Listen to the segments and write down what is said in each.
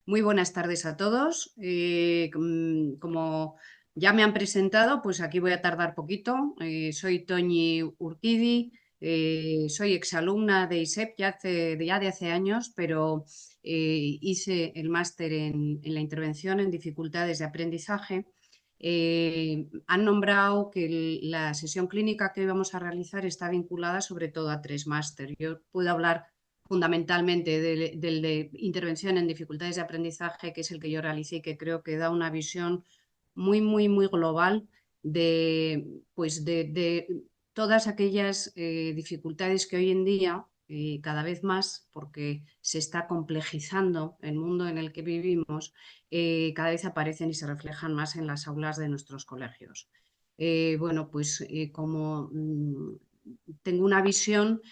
Muy buenas tardes a todos. Como ya me han presentado, pues aquí voy a tardar poquito. Soy Toñi Urquidi, soy exalumna de ISEP ya de hace años, pero hice el máster en la intervención en dificultades de aprendizaje. Han nombrado que la sesión clínica que vamos a realizar está vinculada sobre todo a 3 máster. Yo puedo hablar fundamentalmente del de intervención en dificultades de aprendizaje, que es el que yo realicé y que creo que da una visión muy global de todas aquellas dificultades que hoy en día, cada vez más, porque se está complejizando el mundo en el que vivimos, cada vez aparecen y se reflejan más en las aulas de nuestros colegios. Como tengo una visión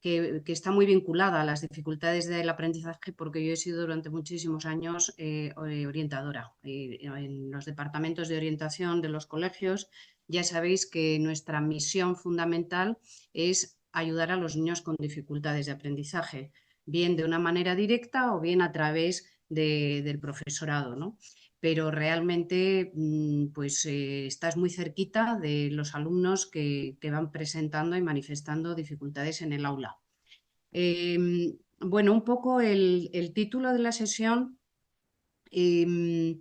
que está muy vinculada a las dificultades del aprendizaje, porque yo he sido durante muchísimos años orientadora en los departamentos de orientación de los colegios. Ya sabéis que nuestra misión fundamental es ayudar a los niños con dificultades de aprendizaje, bien de una manera directa o bien a través del profesorado, ¿no? Pero realmente estás muy cerquita de los alumnos que van presentando y manifestando dificultades en el aula. Un poco el título de la sesión eh,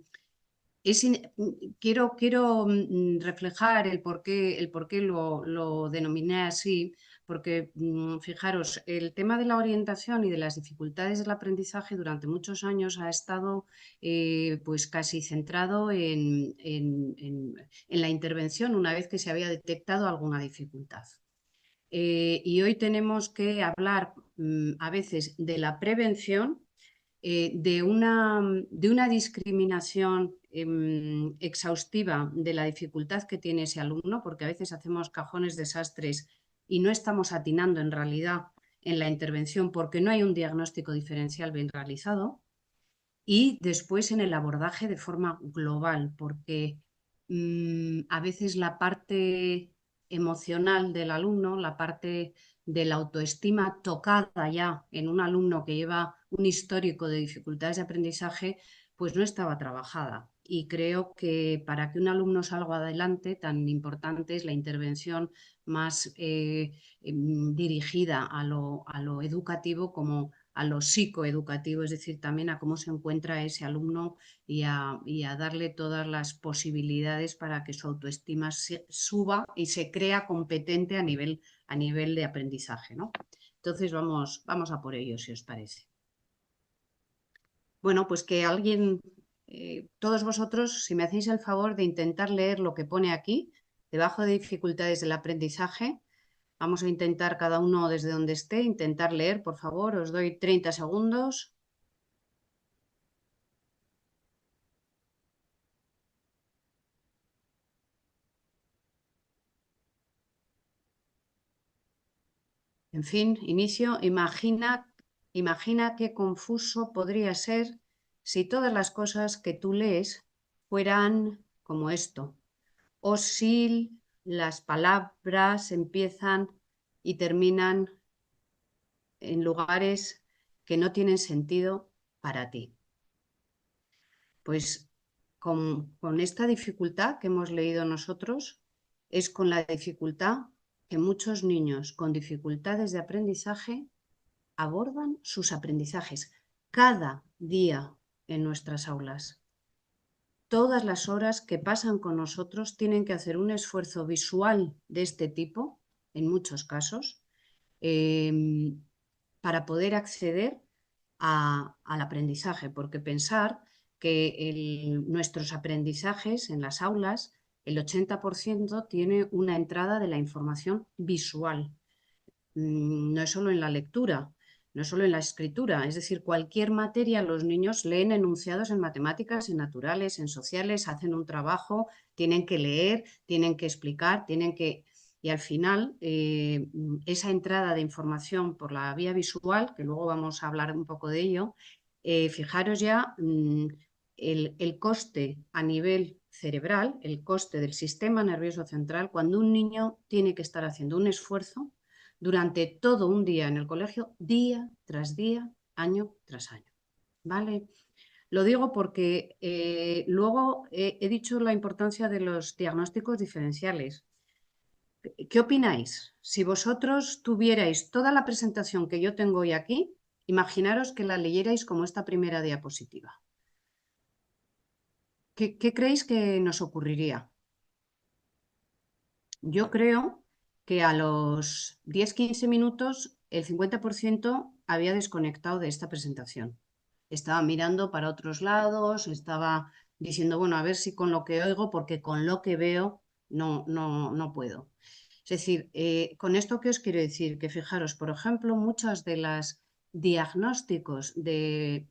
es quiero reflejar el por qué lo denominé así, porque fijaros, el tema de la orientación y de las dificultades del aprendizaje durante muchos años ha estado pues casi centrado en la intervención una vez que se había detectado alguna dificultad. Y hoy tenemos que hablar a veces de la prevención, de una discriminación exhaustiva de la dificultad que tiene ese alumno, porque a veces hacemos cajones desastres y no estamos atinando en realidad en la intervención porque no hay un diagnóstico diferencial bien realizado. Y después en el abordaje de forma global, porque a veces la parte emocional del alumno, la parte de la autoestima tocada ya en un alumno que lleva un histórico de dificultades de aprendizaje, pues no estaba trabajada. Y creo que para que un alumno salga adelante, tan importante es la intervención más dirigida a lo educativo como a lo psicoeducativo, es decir, también a cómo se encuentra ese alumno y a darle todas las posibilidades para que su autoestima suba y se crea competente a nivel de aprendizaje, ¿no? Entonces vamos a por ello, si os parece. Bueno, pues que alguien, todos vosotros, si me hacéis el favor de intentar leer lo que pone aquí, debajo de dificultades del aprendizaje. Vamos a intentar cada uno desde donde esté, intentar leer, por favor. Os doy 30 segundos. En fin, inicio. Imagina qué confuso podría ser si todas las cosas que tú lees fueran como esto. O si las palabras empiezan y terminan en lugares que no tienen sentido para ti. Pues con esta dificultad que hemos leído nosotros, es con la dificultad que muchos niños con dificultades de aprendizaje abordan sus aprendizajes cada día en nuestras aulas. Todas las horas que pasan con nosotros tienen que hacer un esfuerzo visual de este tipo, en muchos casos, eh, para poder acceder al aprendizaje, porque pensar que nuestros aprendizajes en las aulas, el 80% tiene una entrada de la información visual. No es solo en la lectura, no es solo en la escritura, es decir, cualquier materia, los niños leen enunciados en matemáticas, en naturales, en sociales, hacen un trabajo, tienen que leer, tienen que explicar, tienen que... Y al final, esa entrada de información por la vía visual, que luego vamos a hablar un poco de ello, fijaros ya el coste a nivel cerebral, el coste del sistema nervioso central, cuando un niño tiene que estar haciendo un esfuerzo durante todo un día en el colegio, día tras día, año tras año. ¿Vale? Lo digo porque luego he dicho la importancia de los diagnósticos diferenciales. ¿Qué opináis? Si vosotros tuvierais toda la presentación que yo tengo hoy aquí, imaginaros que la leyerais como esta primera diapositiva. ¿Qué creéis que nos ocurriría? Yo creo que a los 10-15 minutos el 50% había desconectado de esta presentación. Estaba mirando para otros lados, estaba diciendo, bueno, a ver si con lo que oigo, porque con lo que veo no puedo. Es decir, con esto, ¿qué os quiero decir? Que fijaros, por ejemplo, muchos de los diagnósticos de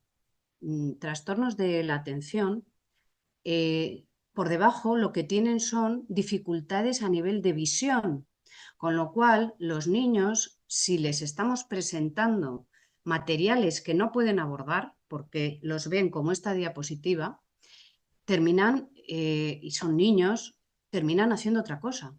trastornos de la atención, por debajo lo que tienen son dificultades a nivel de visión, con lo cual los niños, si les estamos presentando materiales que no pueden abordar, porque los ven como esta diapositiva, terminan, y son niños, terminan haciendo otra cosa.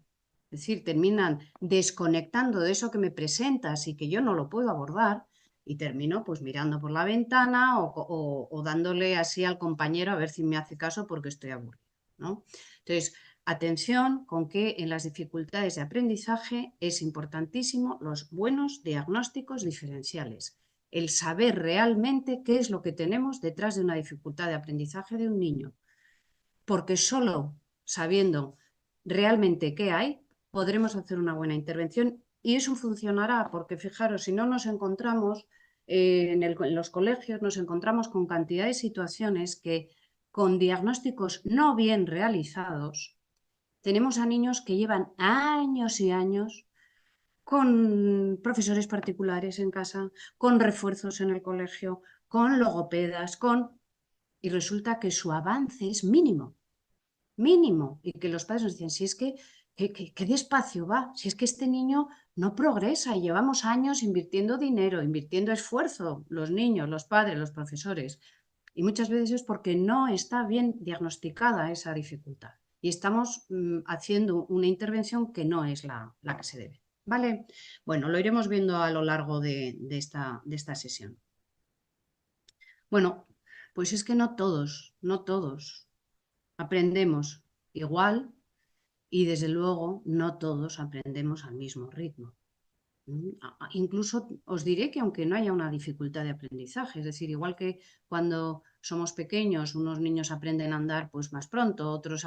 Es decir, terminan desconectando de eso que me presentas y que yo no lo puedo abordar y termino pues mirando por la ventana o dándole así al compañero a ver si me hace caso porque estoy aburrido, ¿no? Entonces, atención con que en las dificultades de aprendizaje es importantísimo los buenos diagnósticos diferenciales, el saber realmente qué es lo que tenemos detrás de una dificultad de aprendizaje de un niño, porque solo sabiendo realmente qué hay, podremos hacer una buena intervención y eso funcionará, porque fijaros, si no nos encontramos en los colegios, nos encontramos con cantidad de situaciones que con diagnósticos no bien realizados, tenemos a niños que llevan años y años con profesores particulares en casa, con refuerzos en el colegio, con logopedas, y resulta que su avance es mínimo, y que los padres nos dicen, si es que despacio va, si es que este niño no progresa y llevamos años invirtiendo dinero, invirtiendo esfuerzo, los niños, los padres, los profesores, y muchas veces es porque no está bien diagnosticada esa dificultad y estamos haciendo una intervención que no es la que se debe. ¿Vale? Bueno, lo iremos viendo a lo largo de esta sesión. Bueno, pues es que no todos aprendemos igual y desde luego no todos aprendemos al mismo ritmo. Incluso os diré que aunque no haya una dificultad de aprendizaje, es decir, igual que cuando somos pequeños, unos niños aprenden a andar pues más pronto, otros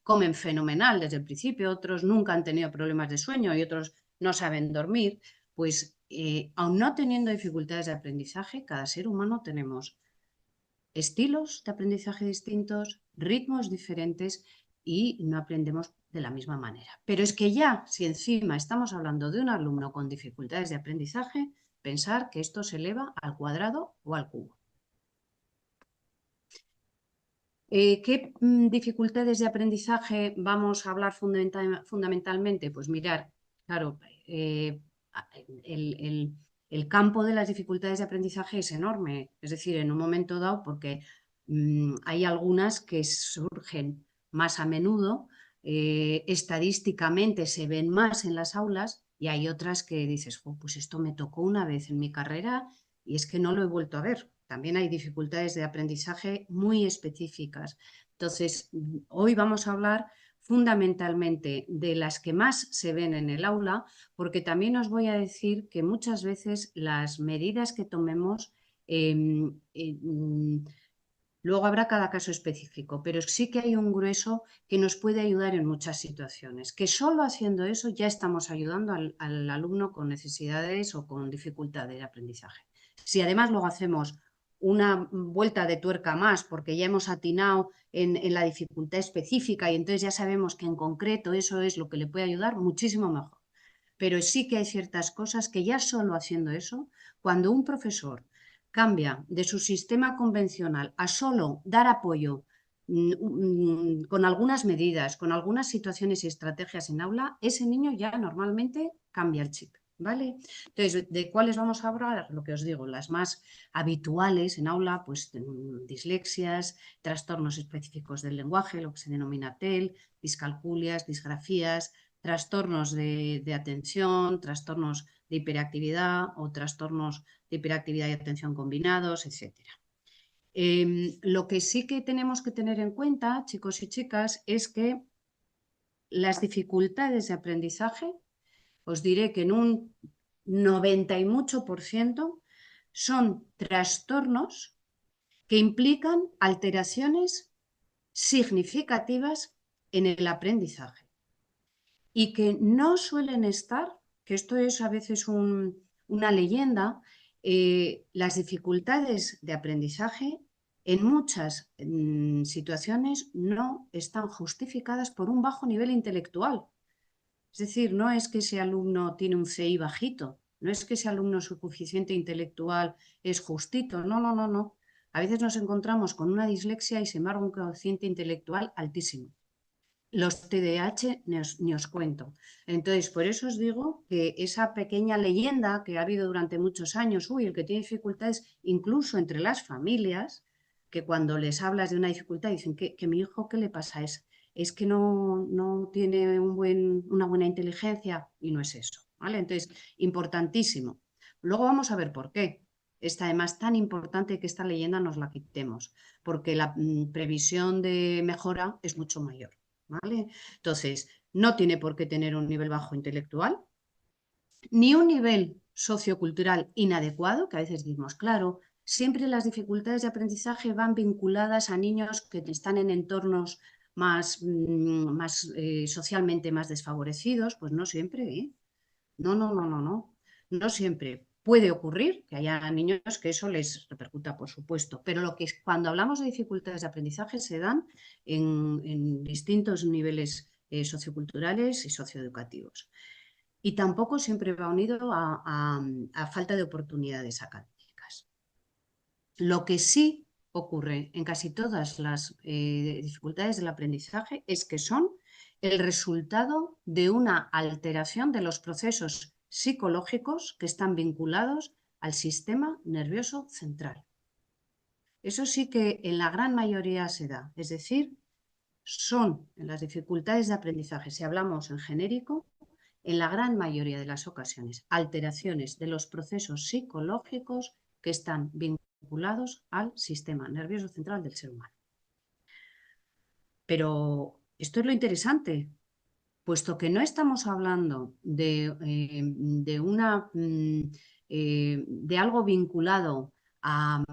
comen fenomenal desde el principio, otros nunca han tenido problemas de sueño y otros no saben dormir, pues aun no teniendo dificultades de aprendizaje, cada ser humano tenemos estilos de aprendizaje distintos, ritmos diferentes y no aprendemos de la misma manera. Pero es que ya, si encima estamos hablando de un alumno con dificultades de aprendizaje, pensar que esto se eleva al cuadrado o al cubo. ¿Qué dificultades de aprendizaje vamos a hablar fundamentalmente? Pues mirar, claro, el campo de las dificultades de aprendizaje es enorme, es decir, en un momento dado, porque hay algunas que surgen más a menudo, estadísticamente se ven más en las aulas y hay otras que dices, "Oh, pues esto me tocó una vez en mi carrera y es que no lo he vuelto a ver". También hay dificultades de aprendizaje muy específicas. Entonces, hoy vamos a hablar fundamentalmente de las que más se ven en el aula, porque también os voy a decir que muchas veces las medidas que tomemos, luego habrá cada caso específico, pero sí que hay un grueso que nos puede ayudar en muchas situaciones, que solo haciendo eso ya estamos ayudando al alumno con necesidades o con dificultades de aprendizaje. Si además luego hacemos una vuelta de tuerca más, porque ya hemos atinado en la dificultad específica y entonces ya sabemos que en concreto eso es lo que le puede ayudar, muchísimo mejor. Pero sí que hay ciertas cosas que ya solo haciendo eso, cuando un profesor cambia de su sistema convencional a solo dar apoyo con algunas medidas, con algunas situaciones y estrategias en aula, ese niño ya normalmente cambia el chip. ¿Vale? Entonces, ¿de cuáles vamos a hablar? Lo que os digo, las más habituales en aula, pues dislexias, trastornos específicos del lenguaje, lo que se denomina TEL, discalculias, disgrafías, trastornos de atención, trastornos de hiperactividad o trastornos de hiperactividad y atención combinados, etc. Lo que sí que tenemos que tener en cuenta, chicos y chicas, es que las dificultades de aprendizaje, os diré que en un 90 y mucho por ciento son trastornos que implican alteraciones significativas en el aprendizaje y que no suelen estar, que esto es a veces una leyenda, las dificultades de aprendizaje en muchas situaciones no están justificadas por un bajo nivel intelectual. Es decir, no es que ese alumno tiene un CI bajito, no es que ese alumno su coeficiente intelectual es justito, no, no, no, no. A veces nos encontramos con una dislexia y sin embargo un coeficiente intelectual altísimo. Los TDAH ni os cuento. Entonces, por eso os digo que esa pequeña leyenda que ha habido durante muchos años, uy, el que tiene dificultades, incluso entre las familias, que cuando les hablas de una dificultad dicen que mi hijo, ¿qué le pasa? Es que no tiene una buena inteligencia y no es eso, ¿vale? Entonces, importantísimo. Luego vamos a ver por qué. Es además tan importante que esta leyenda nos la quitemos, porque la previsión de mejora es mucho mayor. ¿Vale? Entonces, no tiene por qué tener un nivel bajo intelectual, ni un nivel sociocultural inadecuado, que a veces decimos, claro, siempre las dificultades de aprendizaje van vinculadas a niños que están en entornos más socialmente más desfavorecidos, pues no siempre, ¿eh? No, no, no, no, no. No siempre. Puede ocurrir que haya niños que eso les repercuta, por supuesto, pero lo que es, cuando hablamos de dificultades de aprendizaje se dan en distintos niveles socioculturales y socioeducativos. Y tampoco siempre va unido a falta de oportunidades académicas. Lo que sí ocurre en casi todas las dificultades del aprendizaje es que son el resultado de una alteración de los procesos psicológicos que están vinculados al sistema nervioso central. Eso sí que en la gran mayoría se da, es decir, son en las dificultades de aprendizaje, si hablamos en genérico, en la gran mayoría de las ocasiones, alteraciones de los procesos psicológicos que están vinculados al sistema nervioso central del ser humano. Pero esto es lo interesante, puesto que no estamos hablando de algo vinculado a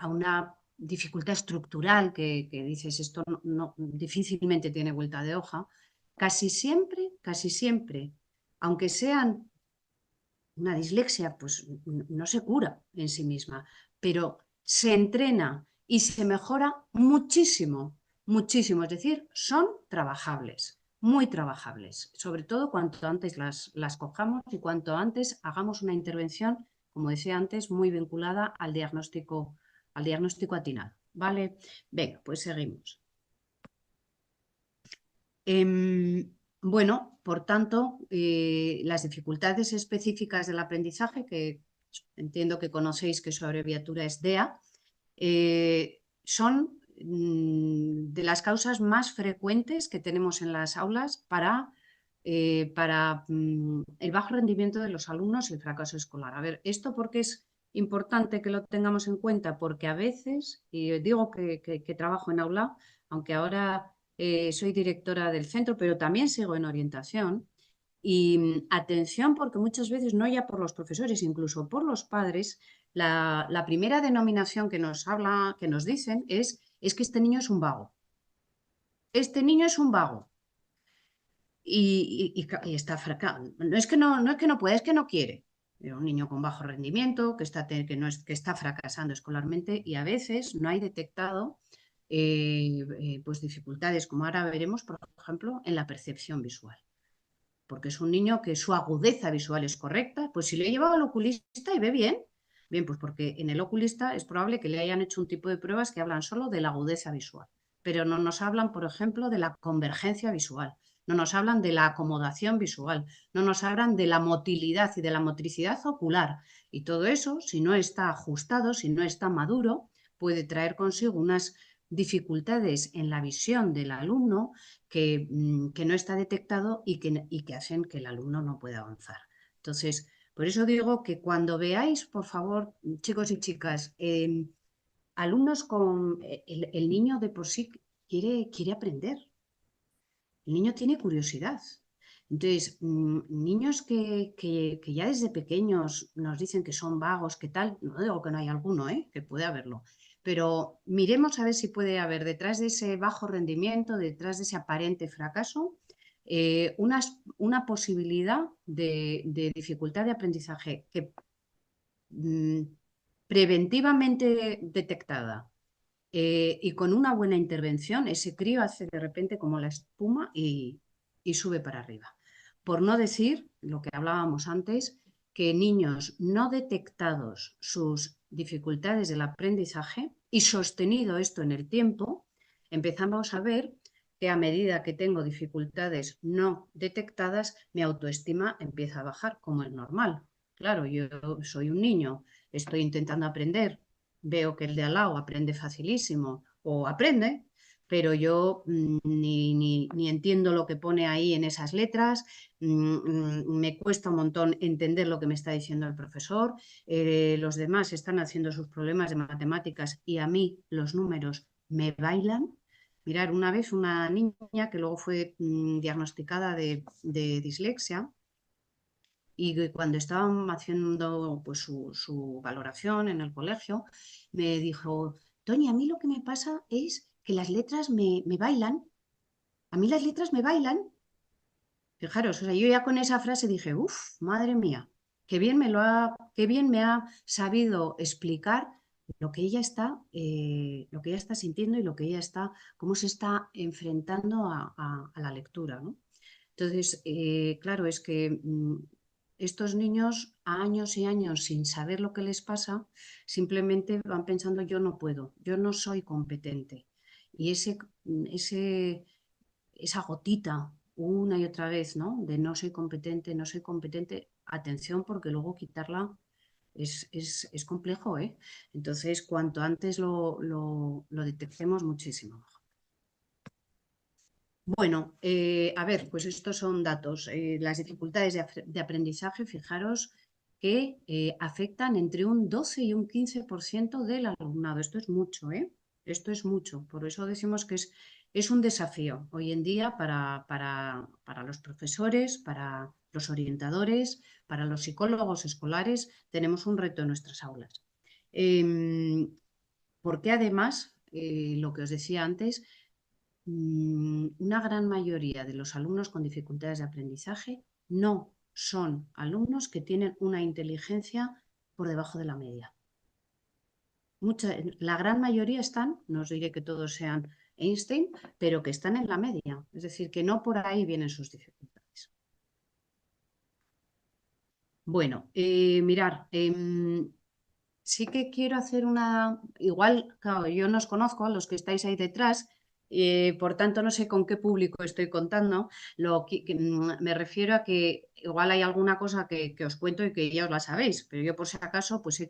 una dificultad estructural que dices esto difícilmente tiene vuelta de hoja, casi siempre, aunque sean una dislexia, pues no se cura en sí misma, pero se entrena y se mejora muchísimo, muchísimo. Es decir, son trabajables, muy trabajables, sobre todo cuanto antes las cojamos y cuanto antes hagamos una intervención, como decía antes, muy vinculada al diagnóstico atinado. ¿Vale? Venga, pues seguimos. Bueno, por tanto, las dificultades específicas del aprendizaje, que entiendo que conocéis que su abreviatura es DEA, son de las causas más frecuentes que tenemos en las aulas para el bajo rendimiento de los alumnos y el fracaso escolar. A ver, ¿esto por qué es importante que lo tengamos en cuenta? Porque a veces, y digo que trabajo en aula, aunque ahora soy directora del centro, pero también sigo en orientación. Y atención, porque muchas veces, no ya por los profesores, incluso por los padres, la primera denominación que nos habla, que nos dicen es que este niño es un vago. Este niño es un vago. Y está fracasando. No es que no puede, es que no quiere. Un niño con bajo rendimiento, que está fracasando escolarmente y a veces no hay detectado pues dificultades, como ahora veremos, por ejemplo, en la percepción visual. Porque es un niño que su agudeza visual es correcta, pues si le he llevado al oculista y ve bien, pues porque en el oculista es probable que le hayan hecho un tipo de pruebas que hablan solo de la agudeza visual, pero no nos hablan, por ejemplo, de la convergencia visual, no nos hablan de la acomodación visual, no nos hablan de la motilidad y de la motricidad ocular. Y todo eso, si no está ajustado, si no está maduro, puede traer consigo unas dificultades en la visión del alumno que no está detectado y que hacen que el alumno no pueda avanzar. Entonces, por eso digo que cuando veáis, por favor, chicos y chicas, alumnos con... El niño de por sí quiere aprender. El niño tiene curiosidad. Entonces, niños que ya desde pequeños nos dicen que son vagos, que tal, no digo que no hay alguno, que puede haberlo, pero miremos a ver si puede haber detrás de ese bajo rendimiento, detrás de ese aparente fracaso, una posibilidad de dificultad de aprendizaje que mm, preventivamente detectada y con una buena intervención, ese crío hace de repente como la espuma y sube para arriba. Por no decir lo que hablábamos antes, que niños no detectados sus dificultades del aprendizaje y sostenido esto en el tiempo, empezamos a ver que a medida que tengo dificultades no detectadas, mi autoestima empieza a bajar, como es normal. Claro, yo soy un niño, estoy intentando aprender, veo que el de al lado aprende facilísimo o aprende, pero yo ni entiendo lo que pone ahí en esas letras, me cuesta un montón entender lo que me está diciendo el profesor, los demás están haciendo sus problemas de matemáticas y a mí los números me bailan. Mirar, una vez una niña que luego fue diagnosticada de dislexia, y cuando estaban haciendo pues, su valoración en el colegio, me dijo, Tony, a mí lo que me pasa es que las letras me bailan. A mí las letras me bailan. Fijaros, o sea, yo ya con esa frase dije, uff, madre mía, qué bien me ha sabido explicar lo que ella está sintiendo y lo que ella está, cómo se está enfrentando a la lectura, ¿no? Entonces, claro, es que estos niños a años y años sin saber lo que les pasa, simplemente van pensando yo no puedo, yo no soy competente. Y esa gotita una y otra vez, ¿no? De no soy competente, no soy competente, atención porque luego quitarla es complejo, ¿eh? Entonces, cuanto antes lo detectemos, muchísimo mejor. Bueno, a ver, pues estos son datos. Las dificultades de aprendizaje, fijaros que afectan entre un 12 y un 15% del alumnado. Esto es mucho, ¿eh? Esto es mucho. Por eso decimos que es un desafío hoy en día para los profesores, para los orientadores, para los psicólogos escolares. Tenemos un reto en nuestras aulas. Porque además, lo que os decía antes, una gran mayoría de los alumnos con dificultades de aprendizaje no son alumnos que tienen una inteligencia por debajo de la media. La gran mayoría están, no os diré que todos sean Einstein, pero que están en la media. Es decir, que no por ahí vienen sus dificultades. Bueno, mirar, sí que quiero hacer igual, claro, yo no os conozco a los que estáis ahí detrás, por tanto no sé con qué público estoy contando, me refiero a que igual hay alguna cosa que os cuento y que ya os la sabéis, pero yo por si acaso pues he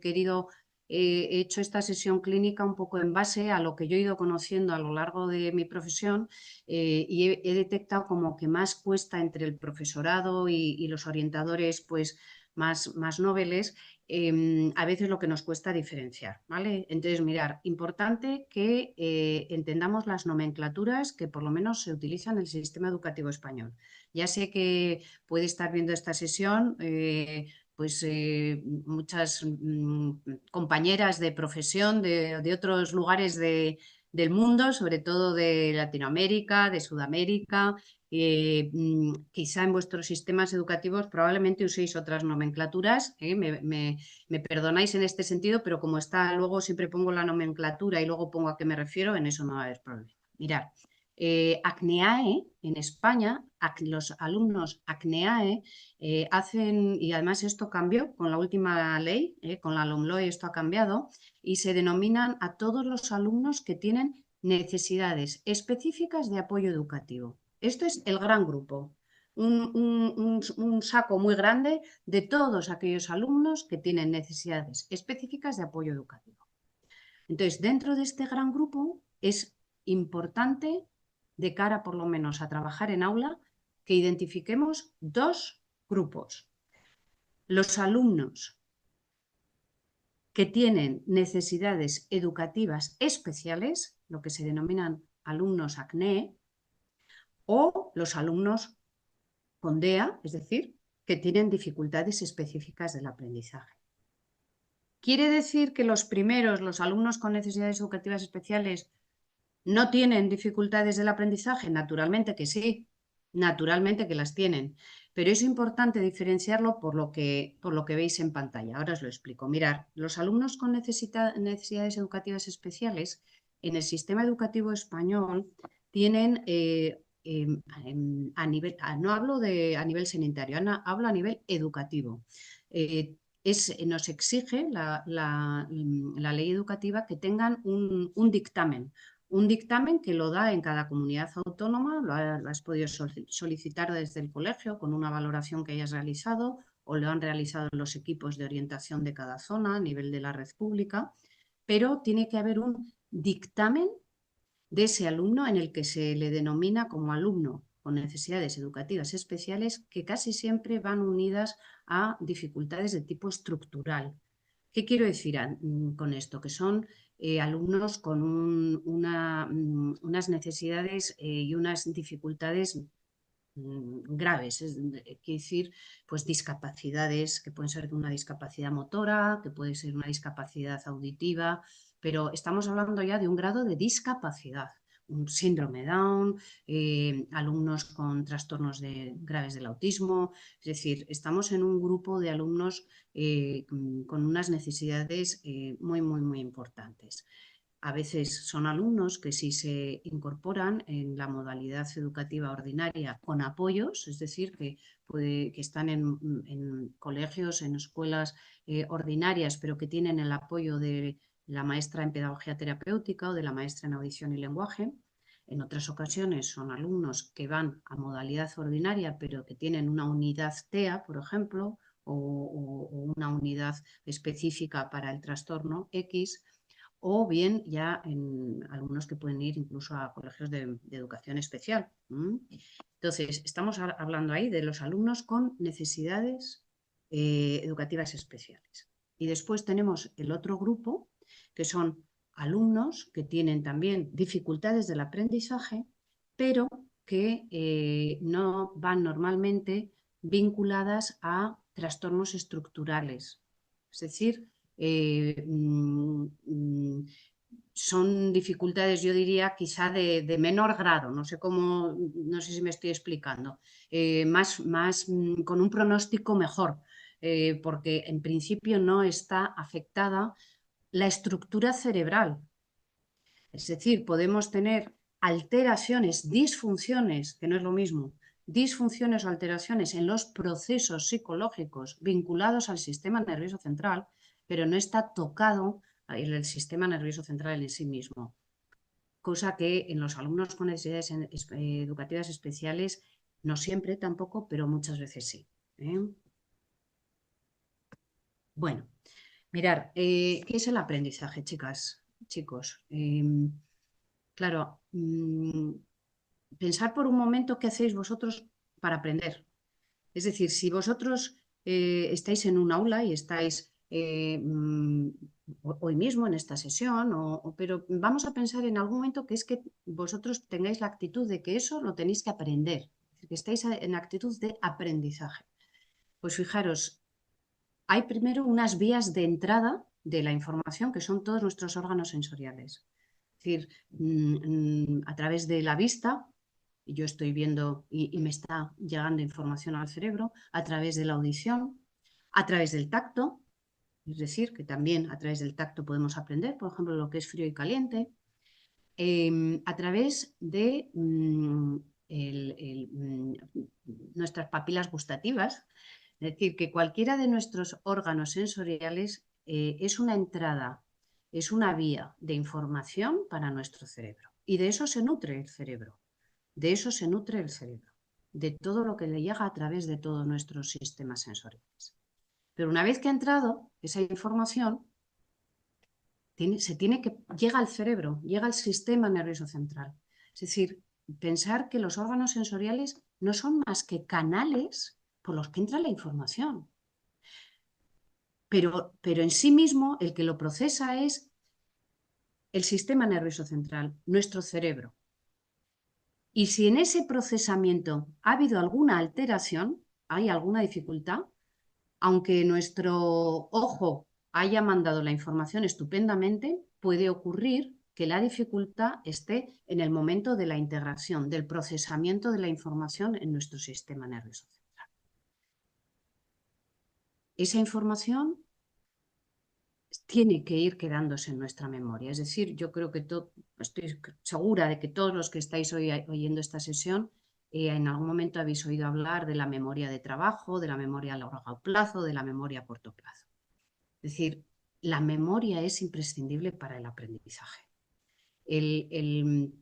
hecho esta sesión clínica un poco en base a lo que yo he ido conociendo a lo largo de mi profesión y he detectado como que más cuesta entre el profesorado y los orientadores pues más noveles, a veces lo que nos cuesta diferenciar, ¿vale? Entonces, mirar, importante que entendamos las nomenclaturas que por lo menos se utilizan en el sistema educativo español. Ya sé que puede estar viendo esta sesión pues muchas compañeras de profesión de otros lugares del mundo, sobre todo de Latinoamérica, de Sudamérica. Quizá en vuestros sistemas educativos probablemente uséis otras nomenclaturas, me perdonáis en este sentido, pero como está, luego siempre pongo la nomenclatura y luego pongo a qué me refiero, en eso no va a haber problema. Mirad, ACNEAE en España, los alumnos ACNEAE hacen, y además esto cambió con la última ley, con la LOMLOE esto ha cambiado, y se denominan a todos los alumnos que tienen necesidades específicas de apoyo educativo. Esto es el gran grupo, un saco muy grande de todos aquellos alumnos que tienen necesidades específicas de apoyo educativo. Entonces, dentro de este gran grupo es importante, de cara por lo menos a trabajar en aula, que identifiquemos dos grupos. Los alumnos que tienen necesidades educativas especiales, lo que se denominan alumnos ACNE, o los alumnos con DEA, es decir, que tienen dificultades específicas del aprendizaje. ¿Quiere decir que los primeros, los alumnos con necesidades educativas especiales, no tienen dificultades del aprendizaje? Naturalmente que sí, naturalmente que las tienen, pero es importante diferenciarlo por lo que veis en pantalla. Ahora os lo explico. Mirad, los alumnos con necesidades educativas especiales en el sistema educativo español tienen, no hablo a nivel sanitario, hablo a nivel educativo. Nos exige la ley educativa que tengan un dictamen. Un dictamen que lo da en cada comunidad autónoma, lo has podido solicitar desde el colegio con una valoración que hayas realizado o lo han realizado los equipos de orientación de cada zona a nivel de la red pública, pero tiene que haber un dictamen de ese alumno en el que se le denomina como alumno con necesidades educativas especiales, que casi siempre van unidas a dificultades de tipo estructural. ¿Qué quiero decir con esto? Que son alumnos con unas necesidades y unas dificultades graves, quiero decir, pues discapacidades que pueden ser una discapacidad motora, que puede ser una discapacidad auditiva, pero estamos hablando ya de un grado de discapacidad, un síndrome Down, alumnos con trastornos graves del autismo, es decir, estamos en un grupo de alumnos con unas necesidades muy importantes. A veces son alumnos que sí se incorporan en la modalidad educativa ordinaria con apoyos, es decir, que están en colegios, en escuelas ordinarias, pero que tienen el apoyo de la maestra en pedagogía terapéutica o de la maestra en audición y lenguaje. En otras ocasiones son alumnos que van a modalidad ordinaria, pero que tienen una unidad TEA, por ejemplo, o una unidad específica para el trastorno X, o bien ya en algunos que pueden ir incluso a colegios de educación especial. Entonces, estamos hablando ahí de los alumnos con necesidades educativas especiales. Y después tenemos el otro grupo, que son alumnos que tienen también dificultades del aprendizaje, pero que no van normalmente vinculadas a trastornos estructurales. Es decir, son dificultades, yo diría, quizá de menor grado, no sé si me estoy explicando, con un pronóstico mejor, porque en principio no está afectada la estructura cerebral. Es decir, podemos tener alteraciones, disfunciones, que no es lo mismo, disfunciones o alteraciones en los procesos psicológicos vinculados al sistema nervioso central, pero no está tocado el sistema nervioso central en sí mismo. Cosa que en los alumnos con necesidades educativas especiales, no siempre tampoco, pero muchas veces sí. Bueno, mirar, ¿qué es el aprendizaje, chicas, chicos? Claro, pensar por un momento qué hacéis vosotros para aprender. Es decir, si vosotros estáis en un aula y estáis hoy mismo en esta sesión, pero vamos a pensar en algún momento que es que vosotros tengáis la actitud de que eso lo tenéis que aprender, que estáis en actitud de aprendizaje. Pues fijaros, hay primero unas vías de entrada de la información que son todos nuestros órganos sensoriales. Es decir, a través de la vista, yo estoy viendo y me está llegando información al cerebro, a través de la audición, a través del tacto, es decir, que también a través del tacto podemos aprender, por ejemplo, lo que es frío y caliente, a través de nuestras papilas gustativas, es decir, que cualquiera de nuestros órganos sensoriales es una entrada, es una vía de información para nuestro cerebro. Y de eso se nutre el cerebro. De eso se nutre el cerebro, de todo lo que le llega a través de todos nuestros sistemas sensoriales. Pero una vez que ha entrado esa información, llega al cerebro, llega al sistema nervioso central. Es decir, pensar que los órganos sensoriales no son más que canales por los que entra la información. pero en sí mismo el que lo procesa es el sistema nervioso central, nuestro cerebro. Y si en ese procesamiento ha habido alguna alteración, hay alguna dificultad, aunque nuestro ojo haya mandado la información estupendamente, puede ocurrir que la dificultad esté en el momento de la integración, del procesamiento de la información en nuestro sistema nervioso central. Esa información tiene que ir quedándose en nuestra memoria. Es decir, yo creo que estoy segura de que todos los que estáis hoy oyendo esta sesión, en algún momento habéis oído hablar de la memoria de trabajo, de la memoria a largo plazo, de la memoria a corto plazo. Es decir, la memoria es imprescindible para el aprendizaje. El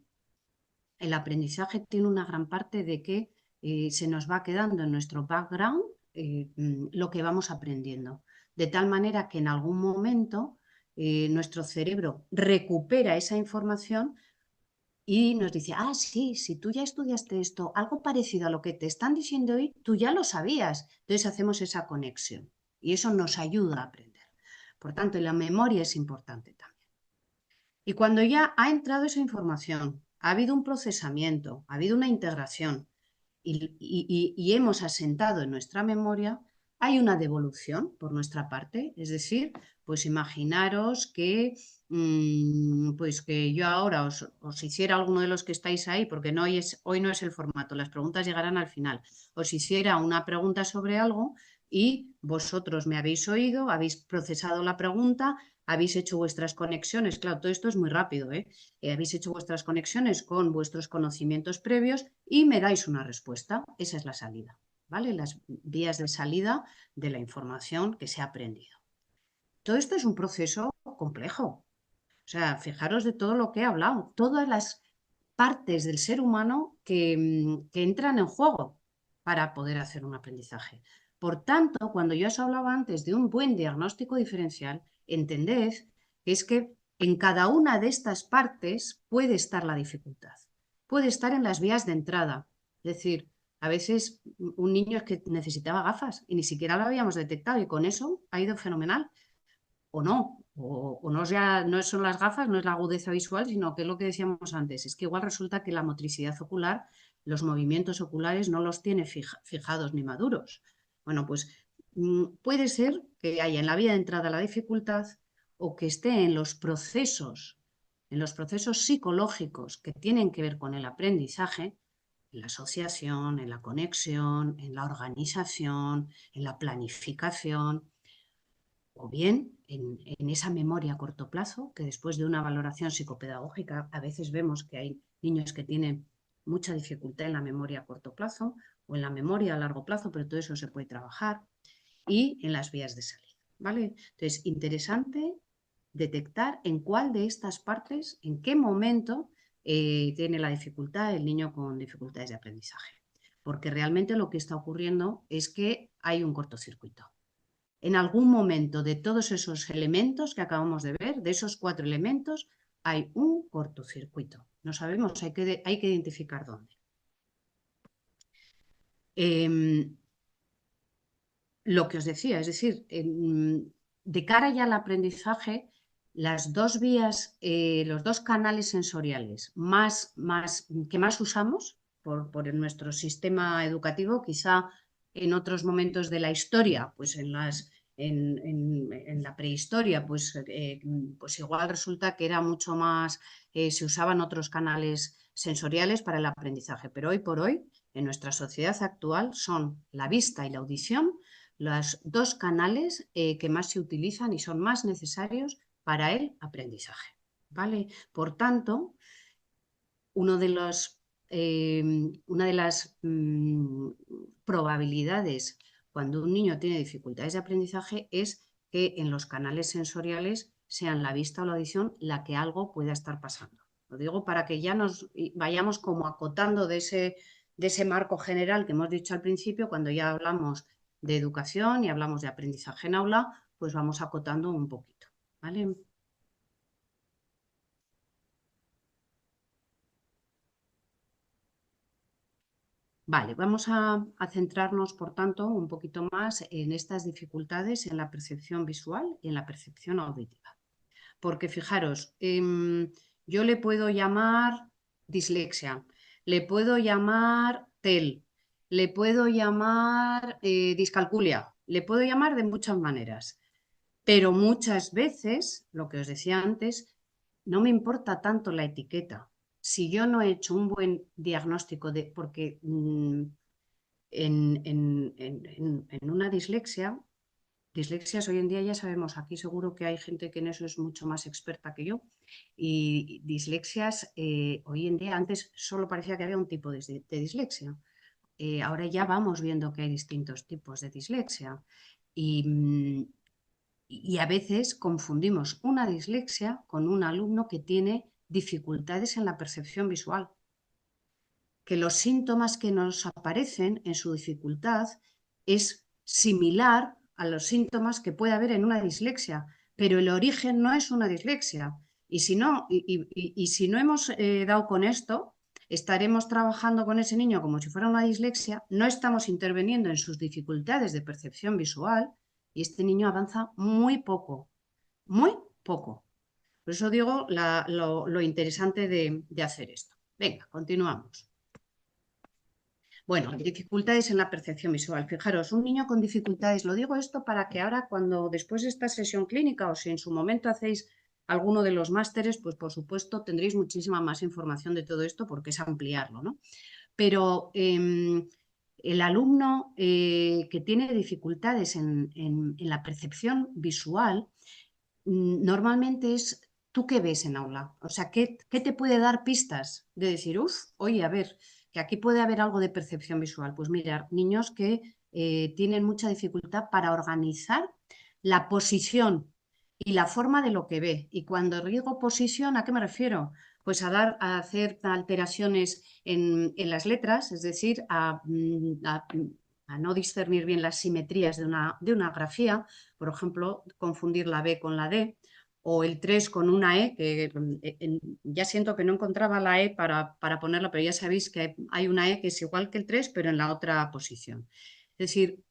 aprendizaje tiene una gran parte de que se nos va quedando en nuestro background lo que vamos aprendiendo. De tal manera que en algún momento nuestro cerebro recupera esa información y nos dice, ah, sí, si tú ya estudiaste esto, algo parecido a lo que te están diciendo hoy, tú ya lo sabías. Entonces hacemos esa conexión y eso nos ayuda a aprender. Por tanto, la memoria es importante también. Y cuando ya ha entrado esa información, ha habido un procesamiento, ha habido una integración y hemos asentado en nuestra memoria, hay una devolución por nuestra parte. Es decir, pues imaginaros que, pues que yo ahora os hiciera alguno de los que estáis ahí, porque hoy no es el formato, las preguntas llegarán al final, os hiciera una pregunta sobre algo y vosotros me habéis oído, habéis procesado la pregunta, habéis hecho vuestras conexiones, claro, todo esto es muy rápido, habéis hecho vuestras conexiones con vuestros conocimientos previos y me dais una respuesta. Esa es la salida, ¿vale? Las vías de salida de la información que se ha aprendido. Todo esto es un proceso complejo. O sea, fijaros de todo lo que he hablado, todas las partes del ser humano que entran en juego para poder hacer un aprendizaje. Por tanto, cuando yo os hablaba antes de un buen diagnóstico diferencial, entended que es que en cada una de estas partes puede estar la dificultad. Puede estar en las vías de entrada. Es decir, a veces un niño es que necesitaba gafas y ni siquiera lo habíamos detectado y con eso ha ido fenomenal. O no, o no, no son las gafas, no es la agudeza visual, sino que es lo que decíamos antes, es que igual resulta que la motricidad ocular, los movimientos oculares no los tiene fijados ni maduros. Bueno, pues puede ser que haya en la vía de entrada la dificultad o que esté en los procesos psicológicos que tienen que ver con el aprendizaje, en la asociación, en la conexión, en la organización, en la planificación, o bien en esa memoria a corto plazo, que después de una valoración psicopedagógica a veces vemos que hay niños que tienen mucha dificultad en la memoria a corto plazo o en la memoria a largo plazo, pero todo eso se puede trabajar, y en las vías de salida, ¿vale? Entonces, interesante detectar en cuál de estas partes, en qué momento tiene la dificultad el niño con dificultades de aprendizaje, porque realmente lo que está ocurriendo es que hay un cortocircuito. En algún momento de todos esos elementos que acabamos de ver, de esos 4 elementos, hay un cortocircuito. No sabemos, hay que identificar dónde. Lo que os decía, es decir, de cara ya al aprendizaje, las dos vías, los dos canales sensoriales que más usamos por nuestro sistema educativo, quizá en otros momentos de la historia, pues en la prehistoria, pues igual resulta que era mucho más, se usaban otros canales sensoriales para el aprendizaje, pero hoy por hoy, en nuestra sociedad actual, son la vista y la audición los dos canales que más se utilizan y son más necesarios para el aprendizaje, ¿vale? Por tanto, una de las probabilidades cuando un niño tiene dificultades de aprendizaje es que en los canales sensoriales sean la vista o la audición la que algo pueda estar pasando. Lo digo para que ya nos vayamos como acotando de ese marco general que hemos dicho al principio, cuando ya hablamos de educación y hablamos de aprendizaje en aula, pues vamos acotando un poquito, ¿vale? Vale, vamos a centrarnos, por tanto, un poquito más en estas dificultades en la percepción visual y en la percepción auditiva. Porque fijaros, yo le puedo llamar dislexia, le puedo llamar TEL, le puedo llamar discalculia, le puedo llamar de muchas maneras, pero muchas veces, lo que os decía antes, no me importa tanto la etiqueta. Si yo no he hecho un buen diagnóstico porque en una dislexias hoy en día ya sabemos, aquí seguro que hay gente que en eso es mucho más experta que yo, y dislexias hoy en día, antes solo parecía que había un tipo de dislexia. Ahora ya vamos viendo que hay distintos tipos de dislexia y a veces confundimos una dislexia con un alumno que tiene dificultades en la percepción visual, que los síntomas que nos aparecen en su dificultad es similar a los síntomas que puede haber en una dislexia, pero el origen no es una dislexia. Y si no hemos dado con esto, estaremos trabajando con ese niño como si fuera una dislexia, no estamos interviniendo en sus dificultades de percepción visual y este niño avanza muy poco, muy poco. Por eso digo lo interesante de hacer esto. Venga, continuamos. Bueno, dificultades en la percepción visual. Fijaros, un niño con dificultades, lo digo esto para que ahora cuando después de esta sesión clínica o si en su momento hacéis alguno de los másteres, pues por supuesto tendréis muchísima más información de todo esto porque es ampliarlo, ¿no? Pero el alumno que tiene dificultades en la percepción visual, normalmente es, ¿tú qué ves en aula? O sea, ¿qué te puede dar pistas de decir, oye, a ver, que aquí puede haber algo de percepción visual? Pues mira, niños que tienen mucha dificultad para organizar la posición y la forma de lo que ve. Y cuando digo posición, ¿a qué me refiero? Pues a hacer alteraciones en las letras, es decir, a no discernir bien las simetrías de una grafía, por ejemplo, confundir la B con la D, o el 3 con una E, que ya siento que no encontraba la E para ponerla, pero ya sabéis que hay una E que es igual que el 3, pero en la otra posición. Es decir,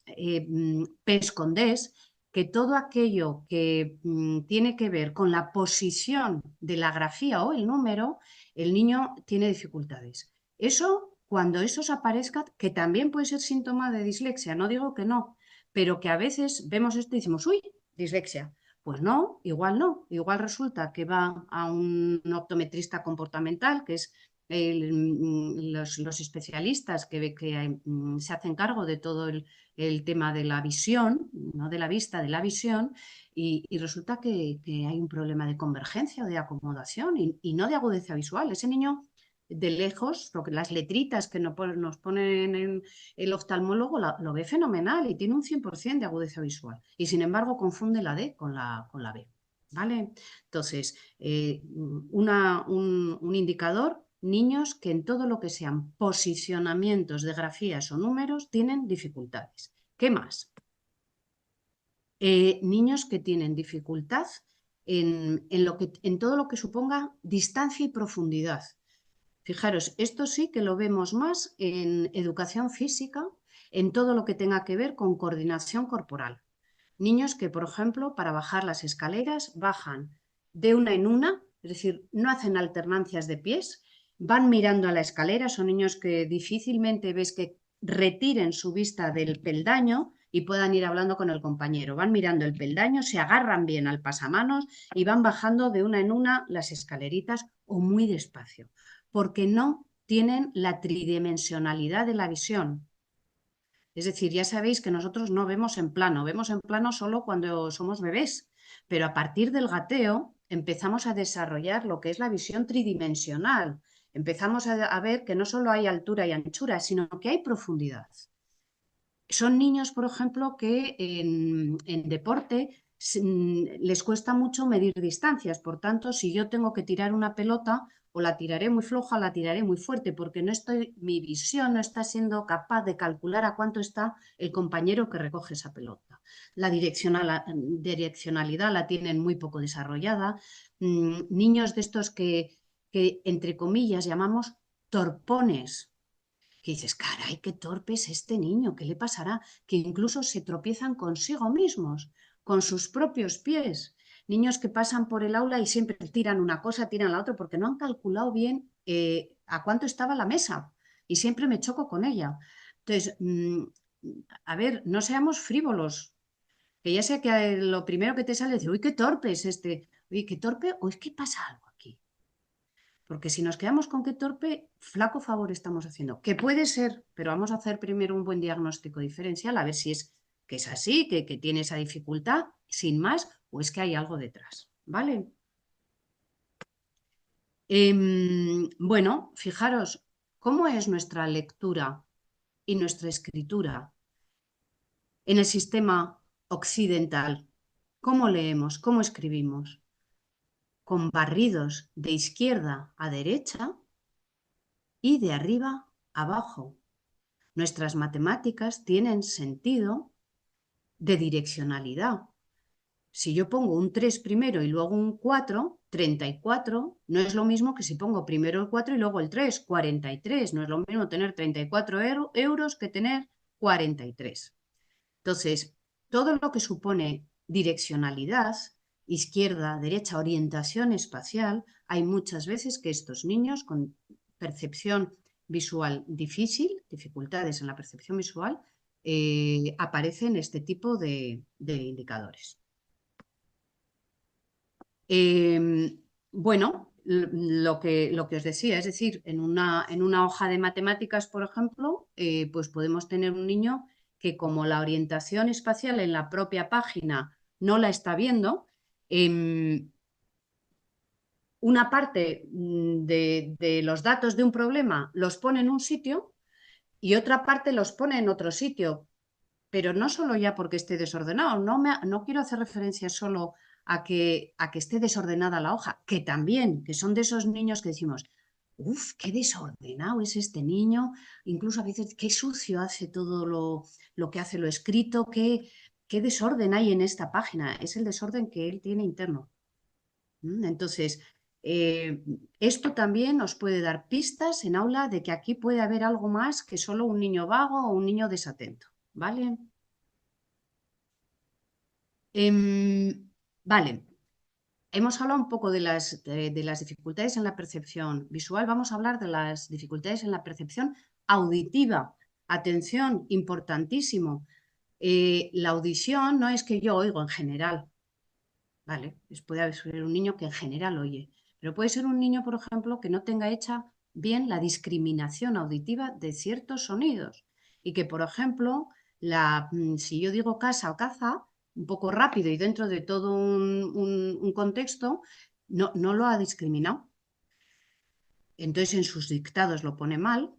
pescondés, que todo aquello que tiene que ver con la posición de la grafía o el número, el niño tiene dificultades. Eso, cuando eso aparezca, que también puede ser síntoma de dislexia, no digo que no, pero que a veces vemos esto y decimos, uy, dislexia. Pues no, igual resulta que va a un optometrista comportamental, que es los especialistas que se hacen cargo de todo el tema de la visión, no de la vista, de la visión, y resulta que hay un problema de convergencia o de acomodación y no de agudeza visual. Ese niño de lejos, las letritas que nos ponen en el oftalmólogo lo ve fenomenal y tiene un 100% de agudeza visual. Y sin embargo confunde la D con la B. ¿Vale? Entonces, un indicador, niños que en todo lo que sean posicionamientos de grafías o números tienen dificultades. ¿Qué más? Niños que tienen dificultad en todo lo que suponga distancia y profundidad. Fijaros, esto sí que lo vemos más en educación física, en todo lo que tenga que ver con coordinación corporal. Niños que, por ejemplo, para bajar las escaleras, bajan de una en una, es decir, no hacen alternancias de pies, van mirando a la escalera, son niños que difícilmente ves que retiren su vista del peldaño y puedan ir hablando con el compañero. Van mirando el peldaño, se agarran bien al pasamanos y van bajando de una en una las escaleritas o muy despacio, porque no tienen la tridimensionalidad de la visión. Es decir, ya sabéis que nosotros no vemos en plano solo cuando somos bebés, pero a partir del gateo empezamos a desarrollar lo que es la visión tridimensional. Empezamos a ver que no solo hay altura y anchura, sino que hay profundidad. Son niños, por ejemplo, que en deporte les cuesta mucho medir distancias. Por tanto, si yo tengo que tirar una pelota, o la tiraré muy floja o la tiraré muy fuerte, porque mi visión no está siendo capaz de calcular a cuánto está el compañero que recoge esa pelota. La direccionalidad la tienen muy poco desarrollada. Niños de estos que entre comillas, llamamos torpones. que dices, caray, qué torpe es este niño, ¿qué le pasará? Que incluso se tropiezan consigo mismos, con sus propios pies. Niños que pasan por el aula y siempre tiran una cosa, tiran la otra, porque no han calculado bien a cuánto estaba la mesa y siempre me choco con ella. Entonces, a ver, no seamos frívolos, que ya sea que lo primero que te sale es decir, uy, qué torpe es este, uy, qué torpe, o es que pasa algo aquí. Porque si nos quedamos con qué torpe, flaco favor estamos haciendo. Que puede ser, pero vamos a hacer primero un buen diagnóstico diferencial, a ver si es que es así, que tiene esa dificultad, sin más, o es que hay algo detrás. ¿Vale? Bueno, fijaros, ¿cómo es nuestra lectura y nuestra escritura en el sistema occidental? ¿Cómo leemos? ¿Cómo escribimos? Con barridos de izquierda a derecha y de arriba a abajo. Nuestras matemáticas tienen sentido de direccionalidad. Si yo pongo un 3 primero y luego un 4, 34, no es lo mismo que si pongo primero el 4 y luego el 3, 43. No es lo mismo tener 34 euros que tener 43. Entonces, todo lo que supone direccionalidad, izquierda, derecha, orientación espacial, hay muchas veces que estos niños con percepción visual difícil, dificultades en la percepción visual, aparecen este tipo de indicadores. Bueno, lo que os decía, es decir, en una hoja de matemáticas, por ejemplo, pues podemos tener un niño que como la orientación espacial en la propia página no la está viendo, una parte de los datos de un problema los pone en un sitio y otra parte los pone en otro sitio, pero no solo ya porque esté desordenado, no quiero hacer referencia solo a que esté desordenada la hoja, que también, que son de esos niños que decimos, uff, qué desordenado es este niño, incluso a veces qué sucio hace todo lo que hace lo escrito, qué desorden hay en esta página, es el desorden que él tiene interno. Entonces, esto también nos puede dar pistas en aula de que aquí puede haber algo más que solo un niño vago o un niño desatento, ¿vale? Vale, hemos hablado un poco de las dificultades en la percepción visual, vamos a hablar de las dificultades en la percepción auditiva. Atención, importantísimo. La audición no es que yo oigo en general, ¿vale? Puede ser un niño que en general oye, pero puede ser un niño, por ejemplo, que no tenga hecha bien la discriminación auditiva de ciertos sonidos y que, por ejemplo, si yo digo casa o caza, un poco rápido y dentro de todo un contexto, no lo ha discriminado. Entonces en sus dictados lo pone mal,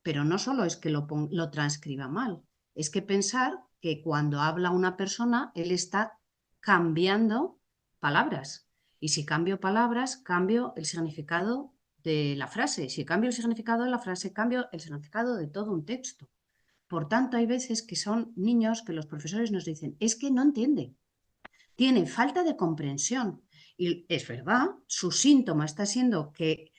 pero no solo es que lo transcriba mal, es que pensar que cuando habla una persona, él está cambiando palabras. Y si cambio palabras, cambio el significado de la frase. Si cambio el significado de la frase, cambio el significado de todo un texto. Por tanto, hay veces que son niños que los profesores nos dicen, es que no entiende, tiene falta de comprensión. Y es verdad, su síntoma está siendo que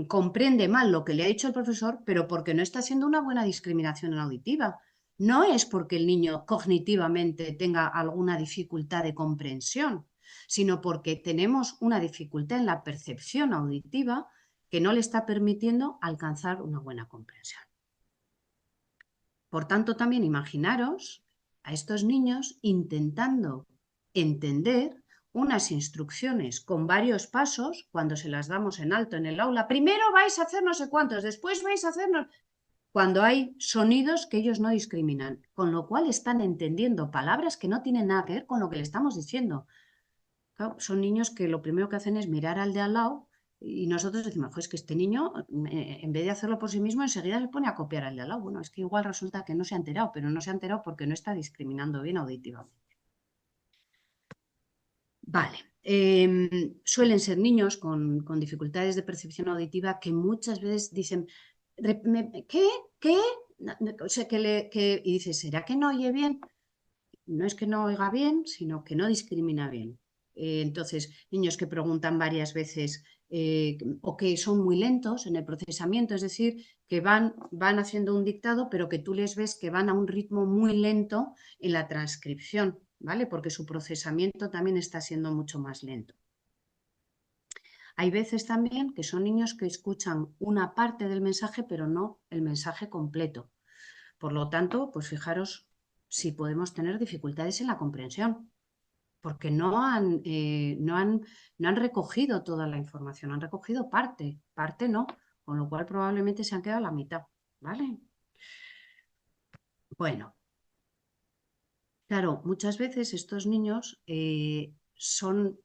comprende mal lo que le ha dicho el profesor, pero porque no está haciendo una buena discriminación auditiva. No es porque el niño cognitivamente tenga alguna dificultad de comprensión, sino porque tenemos una dificultad en la percepción auditiva que no le está permitiendo alcanzar una buena comprensión. Por tanto, también imaginaros a estos niños intentando entender unas instrucciones con varios pasos cuando se las damos en alto en el aula. Primero vais a hacer no sé cuántos, después vais a hacer cuando hay sonidos que ellos no discriminan, con lo cual están entendiendo palabras que no tienen nada que ver con lo que le estamos diciendo. Claro, son niños que lo primero que hacen es mirar al de al lado y nosotros decimos, pues que este niño, en vez de hacerlo por sí mismo, enseguida se pone a copiar al de al lado. Bueno, es que igual resulta que no se ha enterado, pero no se ha enterado porque no está discriminando bien auditivamente. Vale. Suelen ser niños con dificultades de percepción auditiva que muchas veces dicen, ¿qué? ¿Qué? O sea, y dices, ¿será que no oye bien? No es que no oiga bien, sino que no discrimina bien. Entonces, niños que preguntan varias veces o que son muy lentos en el procesamiento, es decir, que van haciendo un dictado, pero que tú les ves que van a un ritmo muy lento en la transcripción, ¿vale? Porque su procesamiento también está siendo mucho más lento. Hay veces también que son niños que escuchan una parte del mensaje, pero no el mensaje completo. Por lo tanto, pues fijaros si podemos tener dificultades en la comprensión, porque no han recogido toda la información, han recogido parte no, con lo cual probablemente se han quedado a la mitad, ¿vale? Bueno, claro, muchas veces estos niños son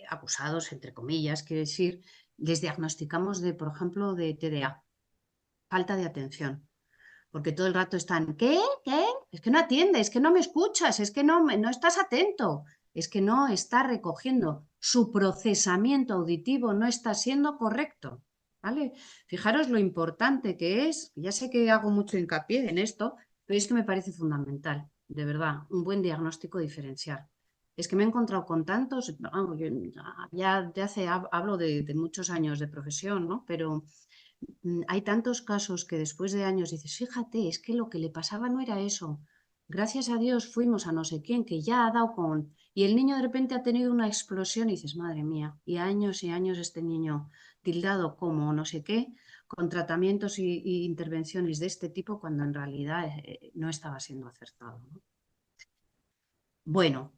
abusados, entre comillas, quiere decir, les diagnosticamos de, por ejemplo, de TDA, falta de atención. Porque todo el rato están, ¿qué? ¿Qué? Es que no atiendes, es que no me escuchas, es que no estás atento, es que no está recogiendo. Su procesamiento auditivo no está siendo correcto, ¿vale? Fijaros lo importante que es, ya sé que hago mucho hincapié en esto, pero es que me parece fundamental, de verdad, un buen diagnóstico diferencial. Es que me he encontrado con tantos, ya hablo de muchos años de profesión, ¿no? Pero hay tantos casos que después de años dices, fíjate, es que lo que le pasaba no era eso. Gracias a Dios fuimos a no sé quién que ya ha dado con... Y el niño de repente ha tenido una explosión y dices, madre mía, y años este niño tildado como no sé qué, con tratamientos y intervenciones de este tipo cuando en realidad no estaba siendo acertado, ¿no? Bueno,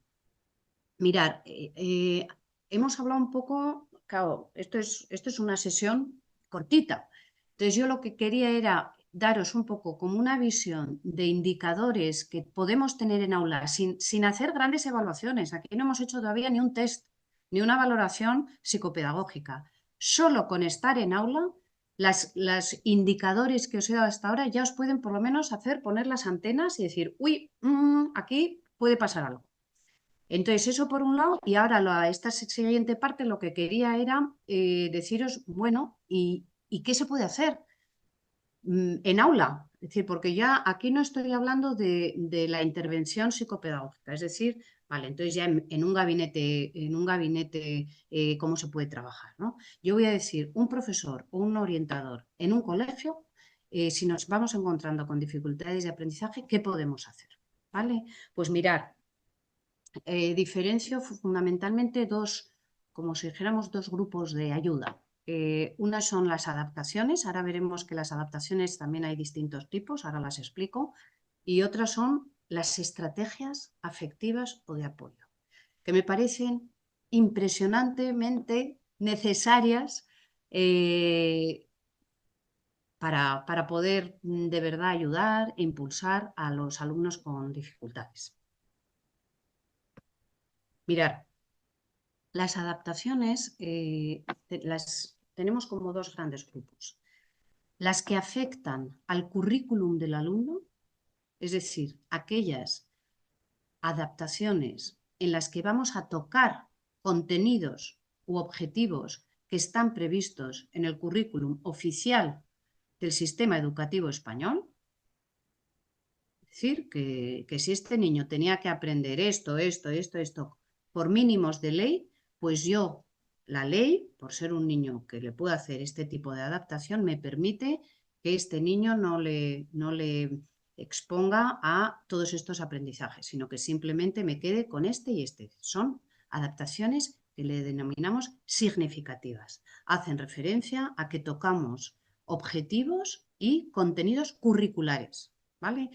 mirar, hemos hablado un poco, claro, esto es una sesión cortita. Entonces yo lo que quería era daros un poco como una visión de indicadores que podemos tener en aula sin hacer grandes evaluaciones. Aquí no hemos hecho todavía ni un test, ni una valoración psicopedagógica. Solo con estar en aula, las indicadores que os he dado hasta ahora ya os pueden por lo menos hacer poner las antenas y decir, uy, aquí puede pasar algo. Entonces, eso por un lado, y ahora esta siguiente parte lo que quería era deciros, bueno, ¿y qué se puede hacer en aula? Es decir, porque ya aquí no estoy hablando de la intervención psicopedagógica, es decir, vale, entonces ya en un gabinete, ¿cómo se puede trabajar, ¿no? Yo voy a decir, un profesor o un orientador en un colegio, si nos vamos encontrando con dificultades de aprendizaje, ¿qué podemos hacer? ¿Vale? Pues mirar, diferencio fundamentalmente como si dijéramos, dos grupos de ayuda. Unas son las adaptaciones, ahora veremos que las adaptaciones también hay distintos tipos, ahora las explico, y otras son las estrategias afectivas o de apoyo, que me parecen impresionantemente necesarias para poder de verdad ayudar e impulsar a los alumnos con dificultades. Mirar, las adaptaciones las tenemos como dos grandes grupos. Las que afectan al currículum del alumno, es decir, aquellas adaptaciones en las que vamos a tocar contenidos u objetivos que están previstos en el currículum oficial del sistema educativo español. Es decir, que si este niño tenía que aprender esto por mínimos de ley, pues yo, la ley, por ser un niño que le puedo hacer este tipo de adaptación, me permite que este niño no le exponga a todos estos aprendizajes, sino que simplemente me quede con este y este. Son adaptaciones que le denominamos significativas. Hacen referencia a que tocamos objetivos y contenidos curriculares, ¿vale?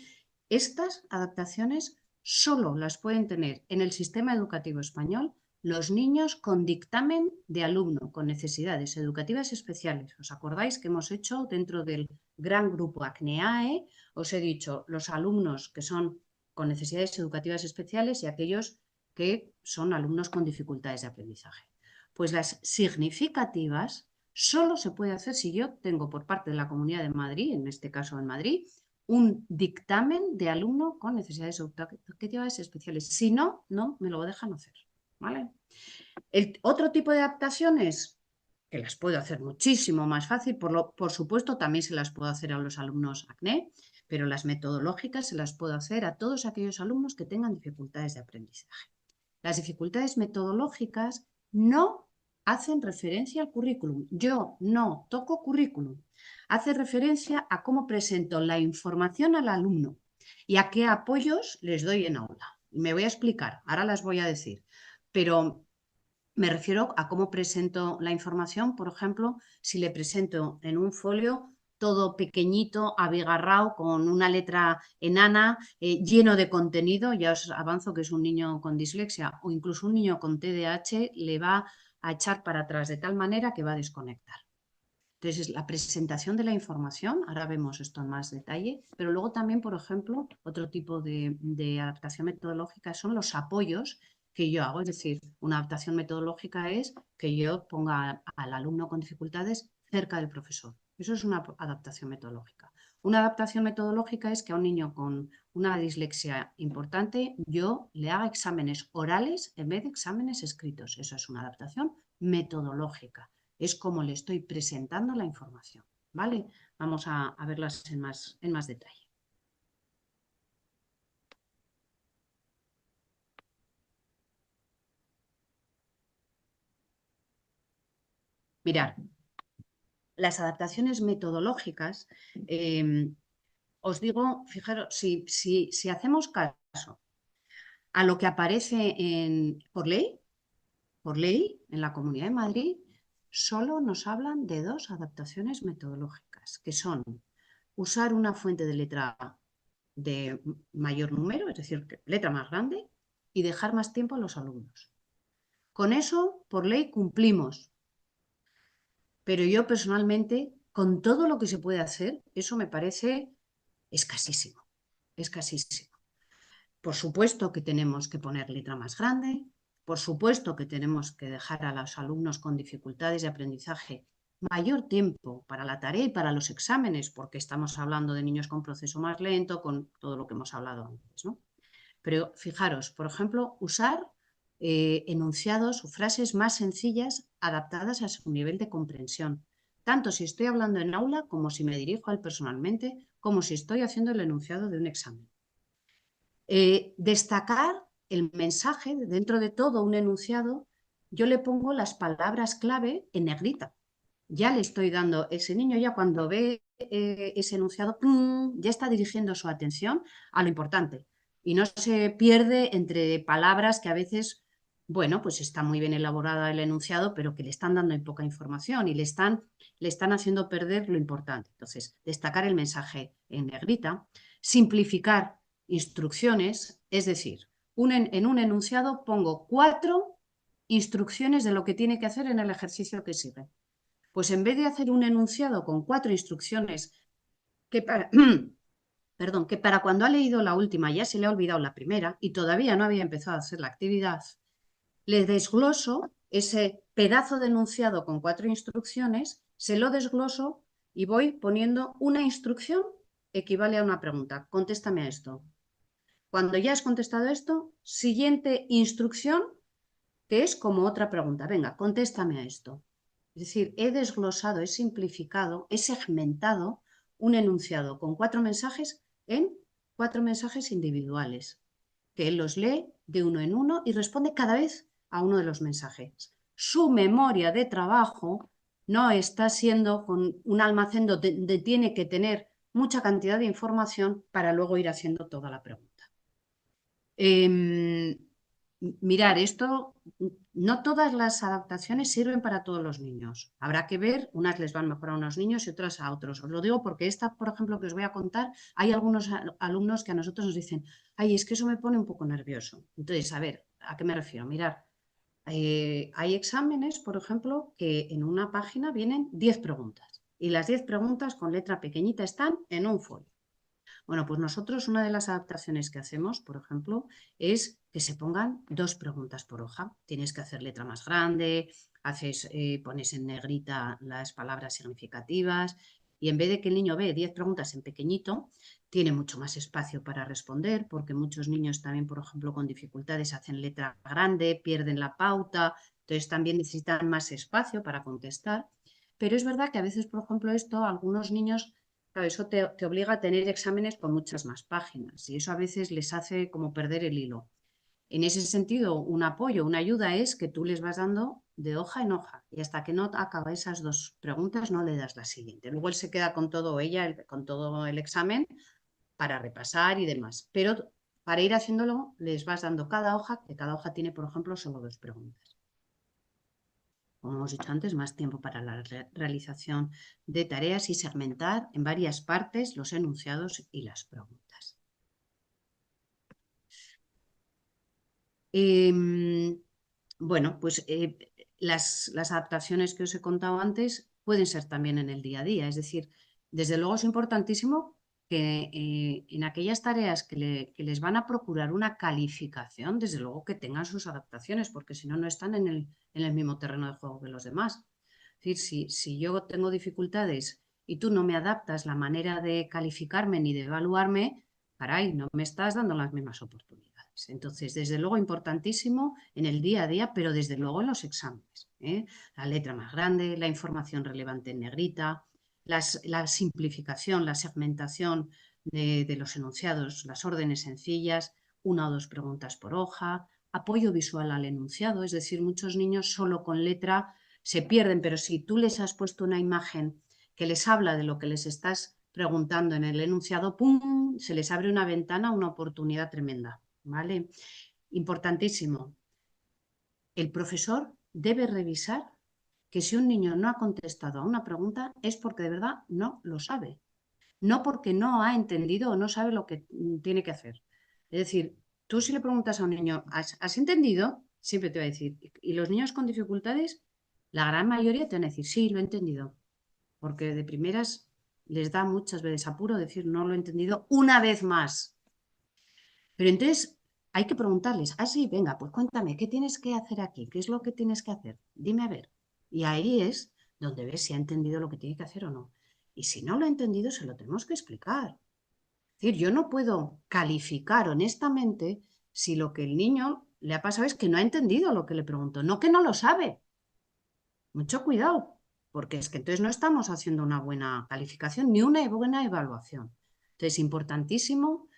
Estas adaptaciones solo las pueden tener en el sistema educativo español los niños con dictamen de alumno con necesidades educativas especiales. ¿Os acordáis que hemos hecho dentro del gran grupo ACNEAE? Os he dicho los alumnos que son con necesidades educativas especiales y aquellos que son alumnos con dificultades de aprendizaje. Pues las significativas solo se puede hacer si yo tengo por parte de la Comunidad de Madrid, en este caso en Madrid, un dictamen de alumno con necesidades educativas especiales. Si no, no me lo dejan hacer, ¿vale? El otro tipo de adaptaciones, que las puedo hacer muchísimo más fácil, por supuesto también se las puedo hacer a los alumnos ACNE, pero las metodológicas se las puedo hacer a todos aquellos alumnos que tengan dificultades de aprendizaje. Las dificultades metodológicas no hacen referencia al currículum. Yo no toco currículum. Hace referencia a cómo presento la información al alumno y a qué apoyos les doy en aula. Me voy a explicar, ahora las voy a decir, pero me refiero a cómo presento la información, por ejemplo, si le presento en un folio todo pequeñito, abigarrado, con una letra enana, lleno de contenido, ya os avanzo que es un niño con dislexia o incluso un niño con TDAH, le va a echar para atrás de tal manera que va a desconectar. Entonces, la presentación de la información, ahora vemos esto en más detalle, pero luego también, por ejemplo, otro tipo de adaptación metodológica son los apoyos que yo hago. Es decir, una adaptación metodológica es que yo ponga al alumno con dificultades cerca del profesor. Eso es una adaptación metodológica. Una adaptación metodológica es que a un niño con una dislexia importante yo le haga exámenes orales en vez de exámenes escritos. Eso es una adaptación metodológica. Es como le estoy presentando la información, ¿vale? Vamos a verlas en más detalle. Mirad, las adaptaciones metodológicas, os digo, fijaros, si hacemos caso a lo que aparece por ley, en la Comunidad de Madrid, solo nos hablan de dos adaptaciones metodológicas, que son usar una fuente de letra de mayor número, es decir, letra más grande, y dejar más tiempo a los alumnos. Con eso, por ley, cumplimos. Pero yo personalmente, con todo lo que se puede hacer, eso me parece escasísimo. Escasísimo. Por supuesto que tenemos que poner letra más grande, por supuesto que tenemos que dejar a los alumnos con dificultades de aprendizaje mayor tiempo para la tarea y para los exámenes, porque estamos hablando de niños con proceso más lento, con todo lo que hemos hablado antes, ¿no? Pero fijaros, por ejemplo, usar enunciados o frases más sencillas adaptadas a su nivel de comprensión, tanto si estoy hablando en aula como si me dirijo a él personalmente, como si estoy haciendo el enunciado de un examen. Destacar el mensaje dentro de todo un enunciado, yo le pongo las palabras clave en negrita. Ya le estoy dando, ese niño ya cuando ve ese enunciado, ya está dirigiendo su atención a lo importante y no se pierde entre palabras que a veces, bueno, pues está muy bien elaborada el enunciado, pero que le están dando poca información y le están haciendo perder lo importante. Entonces, destacar el mensaje en negrita, simplificar instrucciones, es decir, en un enunciado pongo 4 instrucciones de lo que tiene que hacer en el ejercicio que sigue. Pues en vez de hacer un enunciado con 4 instrucciones que para, perdón, que para cuando ha leído la última ya se le ha olvidado la primera y todavía no había empezado a hacer la actividad, le desgloso ese pedazo de enunciado con 4 instrucciones, se lo desgloso y voy poniendo una instrucción equivale a una pregunta. Contéstame a esto. Cuando ya has contestado esto, siguiente instrucción, que es como otra pregunta. Venga, contéstame a esto. Es decir, he desglosado, he simplificado, he segmentado un enunciado con 4 mensajes en 4 mensajes individuales, que él los lee de uno en uno y responde cada vez a uno de los mensajes. Su memoria de trabajo no está siendo con un almacén donde tiene que tener mucha cantidad de información para luego ir haciendo toda la pregunta. Mirar, esto, no todas las adaptaciones sirven para todos los niños. Habrá que ver, unas les van mejor a unos niños y otras a otros. Os lo digo porque esta, por ejemplo, que os voy a contar, hay algunos alumnos que a nosotros nos dicen, ay, es que eso me pone un poco nervioso. Entonces, a ver, ¿a qué me refiero? Mirar, hay exámenes, por ejemplo, que en una página vienen 10 preguntas y las 10 preguntas con letra pequeñita están en un folio. Bueno, pues nosotros una de las adaptaciones que hacemos, por ejemplo, es que se pongan 2 preguntas por hoja. Tienes que hacer letra más grande, pones en negrita las palabras significativas y en vez de que el niño ve 10 preguntas en pequeñito, tiene mucho más espacio para responder, porque muchos niños también, por ejemplo, con dificultades hacen letra grande, pierden la pauta, entonces también necesitan más espacio para contestar. Pero es verdad que a veces, por ejemplo, esto, algunos niños, claro, eso te obliga a tener exámenes con muchas más páginas y eso a veces les hace como perder el hilo. En ese sentido, un apoyo, una ayuda es que tú les vas dando de hoja en hoja, y hasta que no acaba esas 2 preguntas no le das la siguiente. Luego él se queda con todo, ella con todo el examen para repasar y demás, pero para ir haciéndolo les vas dando cada hoja, que cada hoja tiene, por ejemplo, solo 2 preguntas. Como hemos dicho antes, más tiempo para la realización de tareas y segmentar en varias partes los enunciados y las preguntas. Bueno, pues las adaptaciones que os he contado antes pueden ser también en el día a día. Es decir, desde luego es importantísimo que en aquellas tareas que les van a procurar una calificación, desde luego que tengan sus adaptaciones, porque si no, no están en el mismo terreno de juego que los demás. Es decir, si yo tengo dificultades y tú no me adaptas la manera de calificarme ni de evaluarme, caray, no me estás dando las mismas oportunidades. Entonces, desde luego, importantísimo en el día a día, pero desde luego en los exámenes. La letra más grande, la información relevante en negrita, la simplificación, la segmentación de los enunciados, las órdenes sencillas, 1 o 2 preguntas por hoja, apoyo visual al enunciado, es decir, muchos niños solo con letra se pierden, pero si tú les has puesto una imagen que les habla de lo que les estás preguntando en el enunciado, ¡pum!, se les abre una ventana, una oportunidad tremenda, ¿vale? Importantísimo. El profesor debe revisar que si un niño no ha contestado a una pregunta es porque de verdad no lo sabe, no porque no ha entendido o no sabe lo que tiene que hacer. Es decir, tú si le preguntas a un niño, ¿has entendido? Siempre te va a decir. Y los niños con dificultades, la gran mayoría te van a decir, sí, lo he entendido, porque de primeras les da muchas veces apuro decir, no lo he entendido una vez más. Pero entonces hay que preguntarles, sí, venga, pues cuéntame, ¿qué tienes que hacer aquí? ¿Qué es lo que tienes que hacer? Dime a ver. Y ahí es donde ves si ha entendido lo que tiene que hacer o no. Y si no lo ha entendido, se lo tenemos que explicar. Es decir, yo no puedo calificar honestamente si lo que el niño le ha pasado es que no ha entendido lo que le pregunto, no que no lo sabe. Mucho cuidado, porque es que entonces no estamos haciendo una buena calificación ni una buena evaluación. Entonces, importantísimo,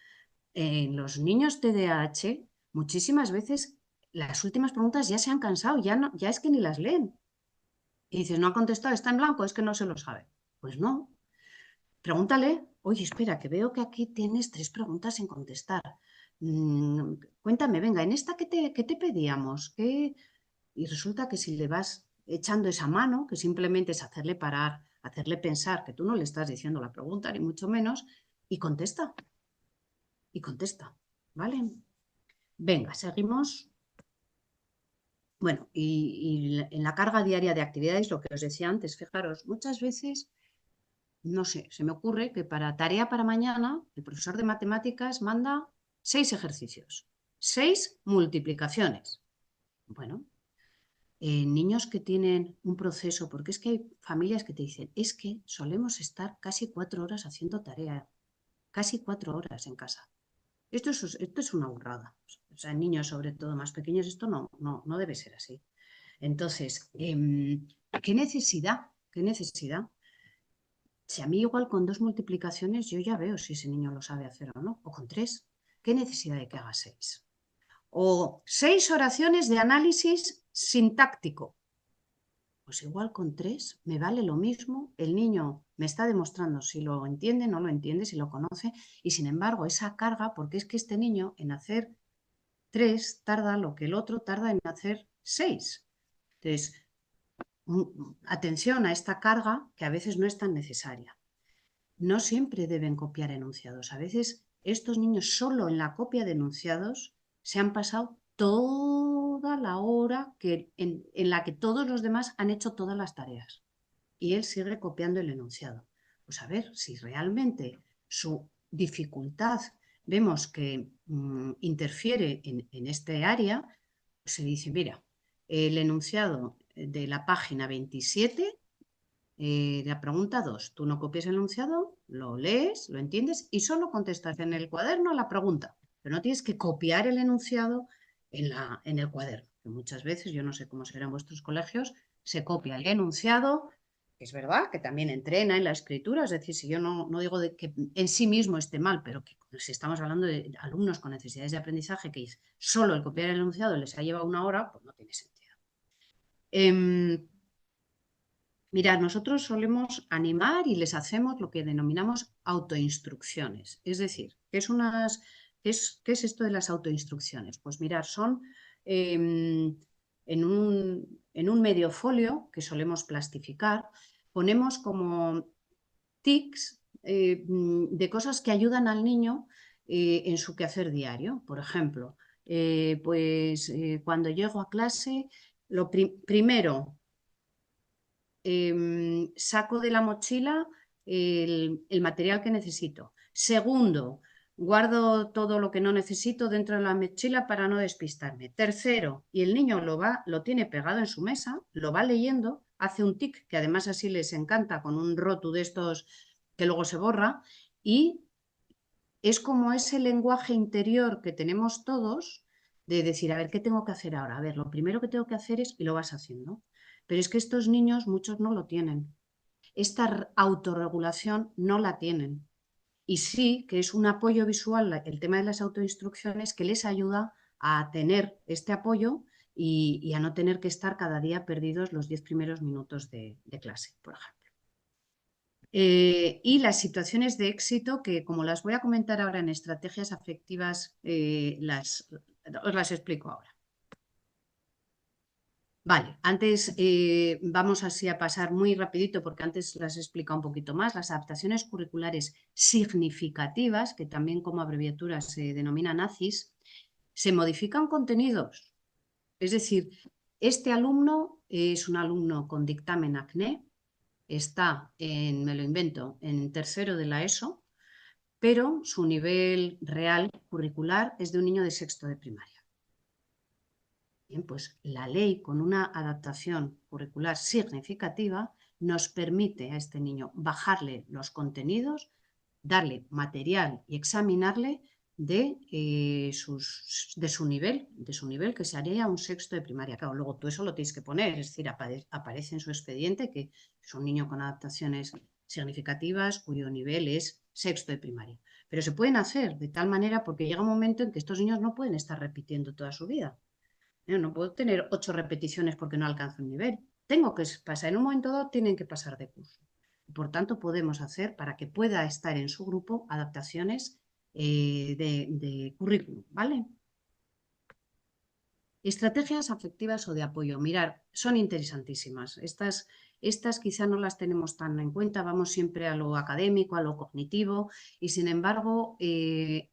en los niños TDAH, muchísimas veces las últimas preguntas ya se han cansado, ya es que ni las leen. Y dices, no ha contestado, está en blanco, es que no se lo sabe. Pues no. Pregúntale, oye, espera, que veo que aquí tienes 3 preguntas sin contestar. Cuéntame, venga, en esta, ¿qué te pedíamos? Y resulta que si le vas echando esa mano, que simplemente es hacerle parar, hacerle pensar que tú no le estás diciendo la pregunta, ni mucho menos, y contesta, ¿vale? Venga, seguimos. Bueno, y en la carga diaria de actividades, lo que os decía antes, fijaros, muchas veces, no sé, se me ocurre que para tarea para mañana, el profesor de matemáticas manda 6 ejercicios, 6 multiplicaciones. Bueno, niños que tienen un proceso, porque es que hay familias que te dicen, es que solemos estar casi 4 horas haciendo tarea, casi 4 horas en casa. Esto es una burrada. O sea, en niños, sobre todo más pequeños, esto no debe ser así. Entonces, ¿qué necesidad? ¿Qué necesidad? Si a mí igual con 2 multiplicaciones yo ya veo si ese niño lo sabe hacer o no, o con 3. ¿Qué necesidad de que haga 6? O 6 oraciones de análisis sintáctico. Pues igual con 3 me vale lo mismo. El niño me está demostrando si lo entiende, no lo entiende, si lo conoce. Y sin embargo, esa carga, porque es que este niño en hacer 3 tarda lo que el otro tarda en hacer 6. Entonces, atención a esta carga que a veces no es tan necesaria. No siempre deben copiar enunciados. A veces estos niños solo en la copia de enunciados se han pasado toda la hora en la que todos los demás han hecho todas las tareas. Y él sigue copiando el enunciado. Pues a ver si realmente su dificultad vemos que interfiere en este área, pues se dice, mira, el enunciado de la página 27 la pregunta 2, tú no copias el enunciado, lo lees, lo entiendes y solo contestas en el cuaderno la pregunta, pero no tienes que copiar el enunciado en el cuaderno. Que muchas veces, yo no sé cómo serán vuestros colegios, se copia el enunciado, que es verdad que también entrena en la escritura, es decir, si yo no digo de que en sí mismo esté mal, pero que si estamos hablando de alumnos con necesidades de aprendizaje que solo el copiar el enunciado les ha llevado 1 hora, pues no tiene sentido. Mirad, nosotros solemos animar y les hacemos lo que denominamos autoinstrucciones. Es decir, ¿qué es esto de las autoinstrucciones? Pues mirad, son en un medio folio que solemos plastificar, ponemos como tics de cosas que ayudan al niño en su quehacer diario. Por ejemplo, cuando llego a clase, primero saco de la mochila el material que necesito. Segundo, guardo todo lo que no necesito dentro de la mochila para no despistarme. Tercero, y el niño lo tiene pegado en su mesa, lo va leyendo, hace un tic, que además así les encanta, con un rotu de estos que luego se borra, y es como ese lenguaje interior que tenemos todos de decir, a ver, ¿qué tengo que hacer ahora? A ver, lo primero que tengo que hacer es, y lo vas haciendo. Pero es que estos niños, muchos no lo tienen. Esta autorregulación no la tienen. Y sí que es un apoyo visual el tema de las autoinstrucciones que les ayuda a tener este apoyo y a no tener que estar cada día perdidos los 10 primeros minutos de clase, por ejemplo. Y las situaciones de éxito, que como las voy a comentar ahora en estrategias afectivas, os las explico ahora. Vale, antes vamos así a pasar muy rapidito porque antes las he explicado un poquito más. Las adaptaciones curriculares significativas, que también como abreviatura se denominan ACIS, se modifican contenidos. Es decir, este alumno es un alumno con dictamen acné, está me lo invento, en tercero de la ESO, pero su nivel real curricular es de un niño de sexto de primaria. Bien, pues la ley con una adaptación curricular significativa nos permite a este niño bajarle los contenidos, darle material y examinarle de su nivel, que se haría un sexto de primaria. Claro, luego tú eso lo tienes que poner, es decir, aparece en su expediente que es un niño con adaptaciones significativas cuyo nivel es sexto de primaria. Pero se pueden hacer de tal manera porque llega un momento en que estos niños no pueden estar repitiendo toda su vida. No puedo tener 8 repeticiones porque no alcanzo un nivel. Tengo que pasar, en un momento dado tienen que pasar de curso. Por tanto, podemos hacer para que pueda estar en su grupo adaptaciones de currículum, ¿vale? Estrategias afectivas o de apoyo. Mirar, son interesantísimas. Estas quizá no las tenemos tan en cuenta, vamos siempre a lo académico, a lo cognitivo, y sin embargo, el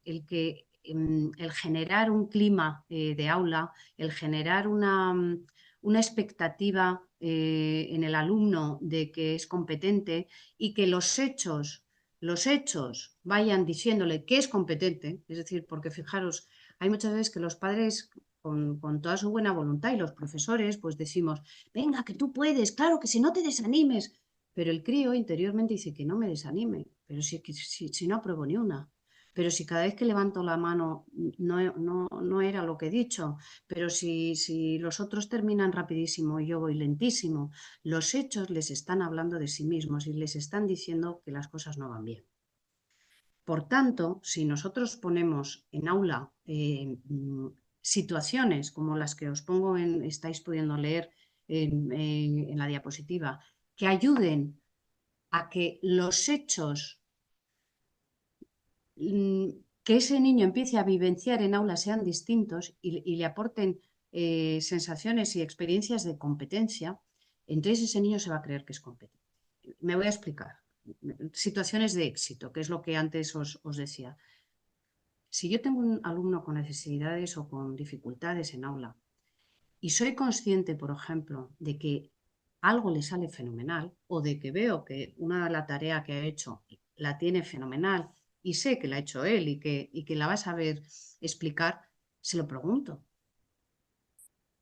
generar un clima de aula, el generar una expectativa en el alumno de que es competente y que los hechos vayan diciéndole que es competente, es decir, porque fijaros, hay muchas veces que los padres con toda su buena voluntad y los profesores pues decimos, venga, que tú puedes, claro, que si no te desanimes, pero el crío interiormente dice que no me desanime, pero si no apruebo ni una, pero si cada vez que levanto la mano no era lo que he dicho, pero si los otros terminan rapidísimo y yo voy lentísimo, los hechos les están hablando de sí mismos y les están diciendo que las cosas no van bien. Por tanto, si nosotros ponemos en aula situaciones como las que os pongo estáis pudiendo leer en la diapositiva, que ayuden a que los hechos que ese niño empiece a vivenciar en aula sean distintos y le aporten sensaciones y experiencias de competencia, entonces ese niño se va a creer que es competente. Me voy a explicar. Situaciones de éxito, que es lo que antes os decía. Si yo tengo un alumno con necesidades o con dificultades en aula y soy consciente, por ejemplo, de que algo le sale fenomenal o de que veo que una de la tarea que ha hecho la tiene fenomenal y sé que la ha hecho él y que la va a saber explicar, se lo pregunto.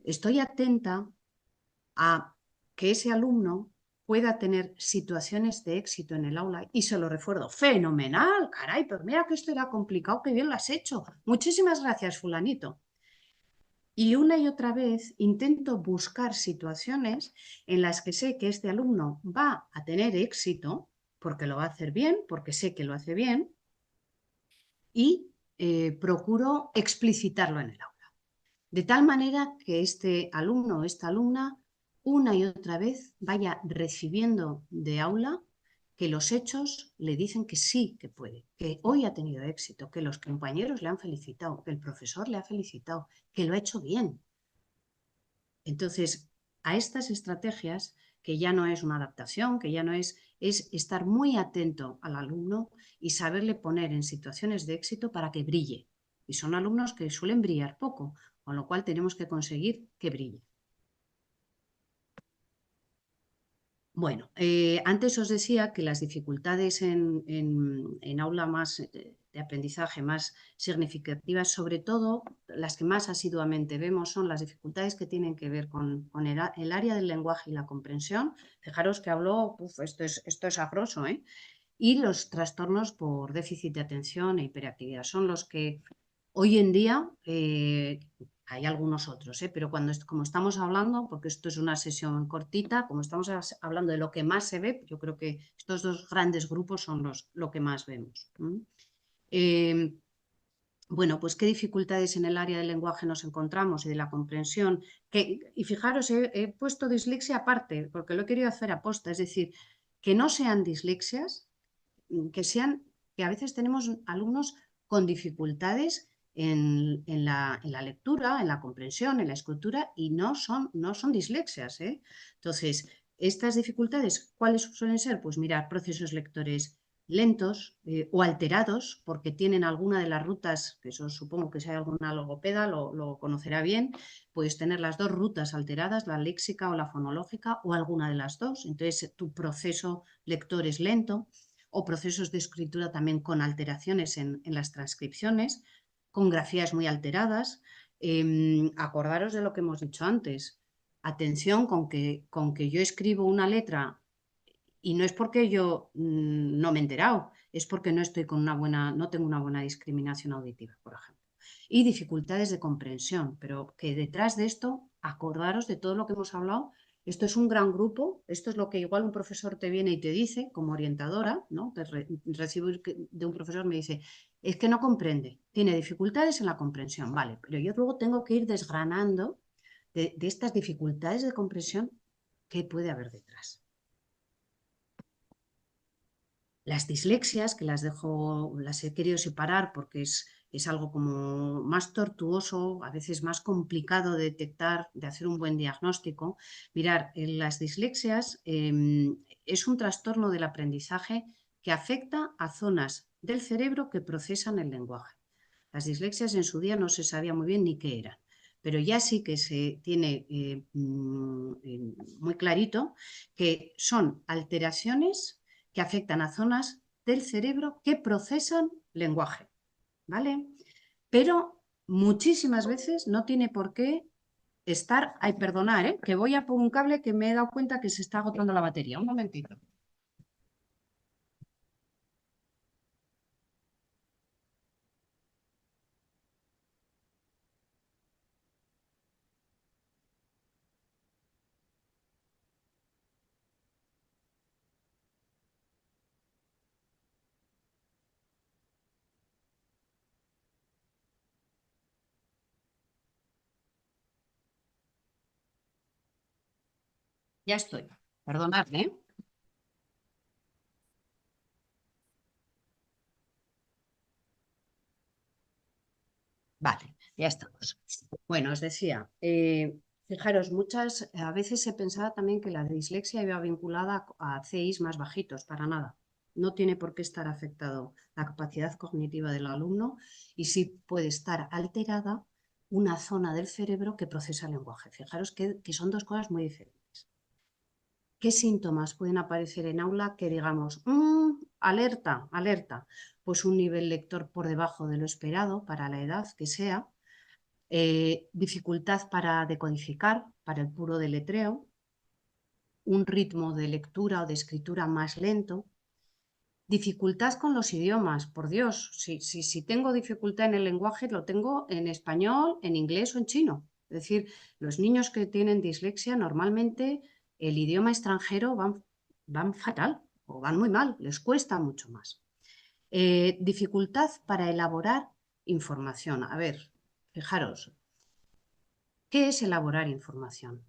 Estoy atenta a que ese alumno pueda tener situaciones de éxito en el aula y se lo recuerdo. Fenomenal, caray, pero mira que esto era complicado, que bien lo has hecho. Muchísimas gracias, fulanito. Y una y otra vez intento buscar situaciones en las que sé que este alumno va a tener éxito, porque lo va a hacer bien, porque sé que lo hace bien, y procuro explicitarlo en el aula. De tal manera que este alumno o esta alumna una y otra vez vaya recibiendo de aula que los hechos le dicen que sí que puede, que hoy ha tenido éxito, que los compañeros le han felicitado, que el profesor le ha felicitado, que lo ha hecho bien. Entonces, a estas estrategias, que ya no es una adaptación, que ya no es estar muy atento al alumno y saberle poner en situaciones de éxito para que brille. Y son alumnos que suelen brillar poco, con lo cual tenemos que conseguir que brille. Bueno, antes os decía que las dificultades en aula más de aprendizaje más significativas, sobre todo las que más asiduamente vemos, son las dificultades que tienen que ver con el área del lenguaje y la comprensión. Fijaros que hablo, esto es afroso, ¿eh? Y los trastornos por déficit de atención e hiperactividad son los que hoy en día hay algunos otros, pero como estamos hablando, porque esto es una sesión cortita, como estamos hablando de lo que más se ve, yo creo que estos dos grandes grupos son lo que más vemos. Eh, bueno, pues qué dificultades en el área del lenguaje nos encontramos y de la comprensión. Y fijaros, he puesto dislexia aparte, porque lo he querido hacer aposta, es decir, que no sean dislexias, que a veces tenemos alumnos con dificultades en la lectura, en la comprensión, en la escritura, y no son dislexias, ¿eh? Entonces, estas dificultades, ¿cuáles suelen ser? Pues mirar, procesos lectores lentos o alterados, porque tienen alguna de las rutas, que eso supongo que si hay alguna logopeda lo conocerá bien, puedes tener las dos rutas alteradas, la léxica o la fonológica, o alguna de las dos. Entonces, tu proceso lector es lento, o procesos de escritura también con alteraciones en las transcripciones, con grafías muy alteradas. Acordaros de lo que hemos dicho antes. Atención con que yo escribo una letra y no es porque yo no me he enterado, es porque no estoy con no tengo una buena discriminación auditiva, por ejemplo. Y dificultades de comprensión, pero que detrás de esto, acordaros de todo lo que hemos hablado. Esto es un gran grupo, esto es lo que igual un profesor te viene y te dice como orientadora, ¿no? Recibo de un profesor me dice, es que no comprende, tiene dificultades en la comprensión, vale, pero yo luego tengo que ir desgranando de estas dificultades de comprensión qué puede haber detrás. Las dislexias, que las he querido separar porque es algo como más tortuoso, a veces más complicado de detectar, de hacer un buen diagnóstico. Mirar, las dislexias es un trastorno del aprendizaje que afecta a zonas del cerebro que procesan el lenguaje. Las dislexias en su día no se sabía muy bien ni qué eran, pero ya sí que se tiene muy clarito que son alteraciones que afectan a zonas del cerebro que procesan lenguaje, ¿vale? Pero muchísimas veces no tiene por qué estar... Ay, perdonar, que voy a por un cable que me he dado cuenta que se está agotando la batería. Un momentito. Ya estoy. Perdonadme, ¿eh? Vale, ya estamos. Bueno, os decía, fijaros, a veces se pensaba también que la dislexia iba vinculada a CIs más bajitos, para nada. No tiene por qué estar afectado la capacidad cognitiva del alumno y sí puede estar alterada una zona del cerebro que procesa el lenguaje. Fijaros que son dos cosas muy diferentes. ¿Qué síntomas pueden aparecer en aula que digamos, alerta, alerta? Pues un nivel lector por debajo de lo esperado para la edad que sea, dificultad para decodificar, para el puro deletreo, un ritmo de lectura o de escritura más lento, dificultad con los idiomas, por Dios, si tengo dificultad en el lenguaje lo tengo en español, en inglés o en chino. Es decir, los niños que tienen dislexia normalmente el idioma extranjero van fatal o van muy mal, les cuesta mucho más. Dificultad para elaborar información. A ver, fijaros, ¿qué es elaborar información?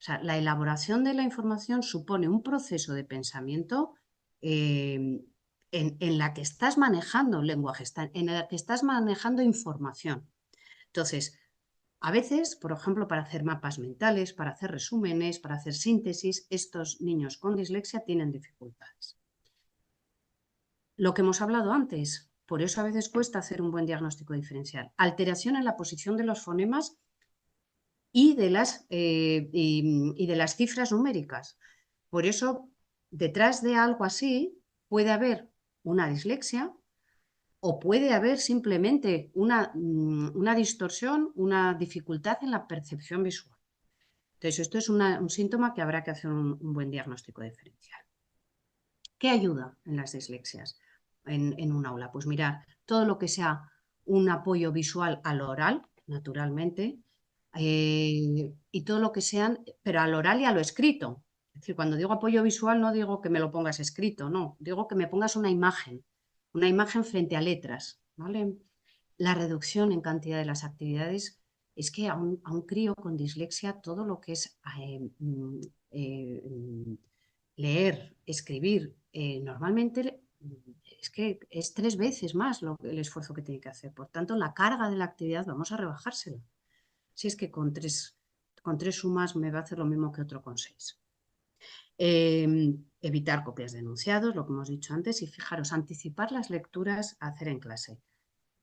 sea, la elaboración de la información supone un proceso de pensamiento en la que estás manejando lenguaje, en la que estás manejando información. Entonces, a veces, por ejemplo, para hacer mapas mentales, para hacer resúmenes, para hacer síntesis, estos niños con dislexia tienen dificultades. Lo que hemos hablado antes, por eso a veces cuesta hacer un buen diagnóstico diferencial. Alteración en la posición de los fonemas y de las cifras numéricas. Por eso, detrás de algo así puede haber una dislexia o puede haber simplemente una distorsión, una dificultad en la percepción visual. Entonces, esto es un síntoma que habrá que hacer un buen diagnóstico diferencial. ¿Qué ayuda en las dislexias en un aula? Pues mirar, todo lo que sea un apoyo visual al oral, naturalmente, y todo lo que sean, pero al oral y a lo escrito. Es decir, cuando digo apoyo visual no digo que me lo pongas escrito, no, digo que me pongas una imagen frente a letras, ¿vale? La reducción en cantidad de las actividades es que a un crío con dislexia todo lo que es leer, escribir, normalmente es que es 3 veces más el esfuerzo que tiene que hacer. Por tanto, la carga de la actividad vamos a rebajársela. Si es que con tres sumas me va a hacer lo mismo que otro con 6. Evitar copias de enunciados, lo que hemos dicho antes, y fijaros, anticipar las lecturas a hacer en clase.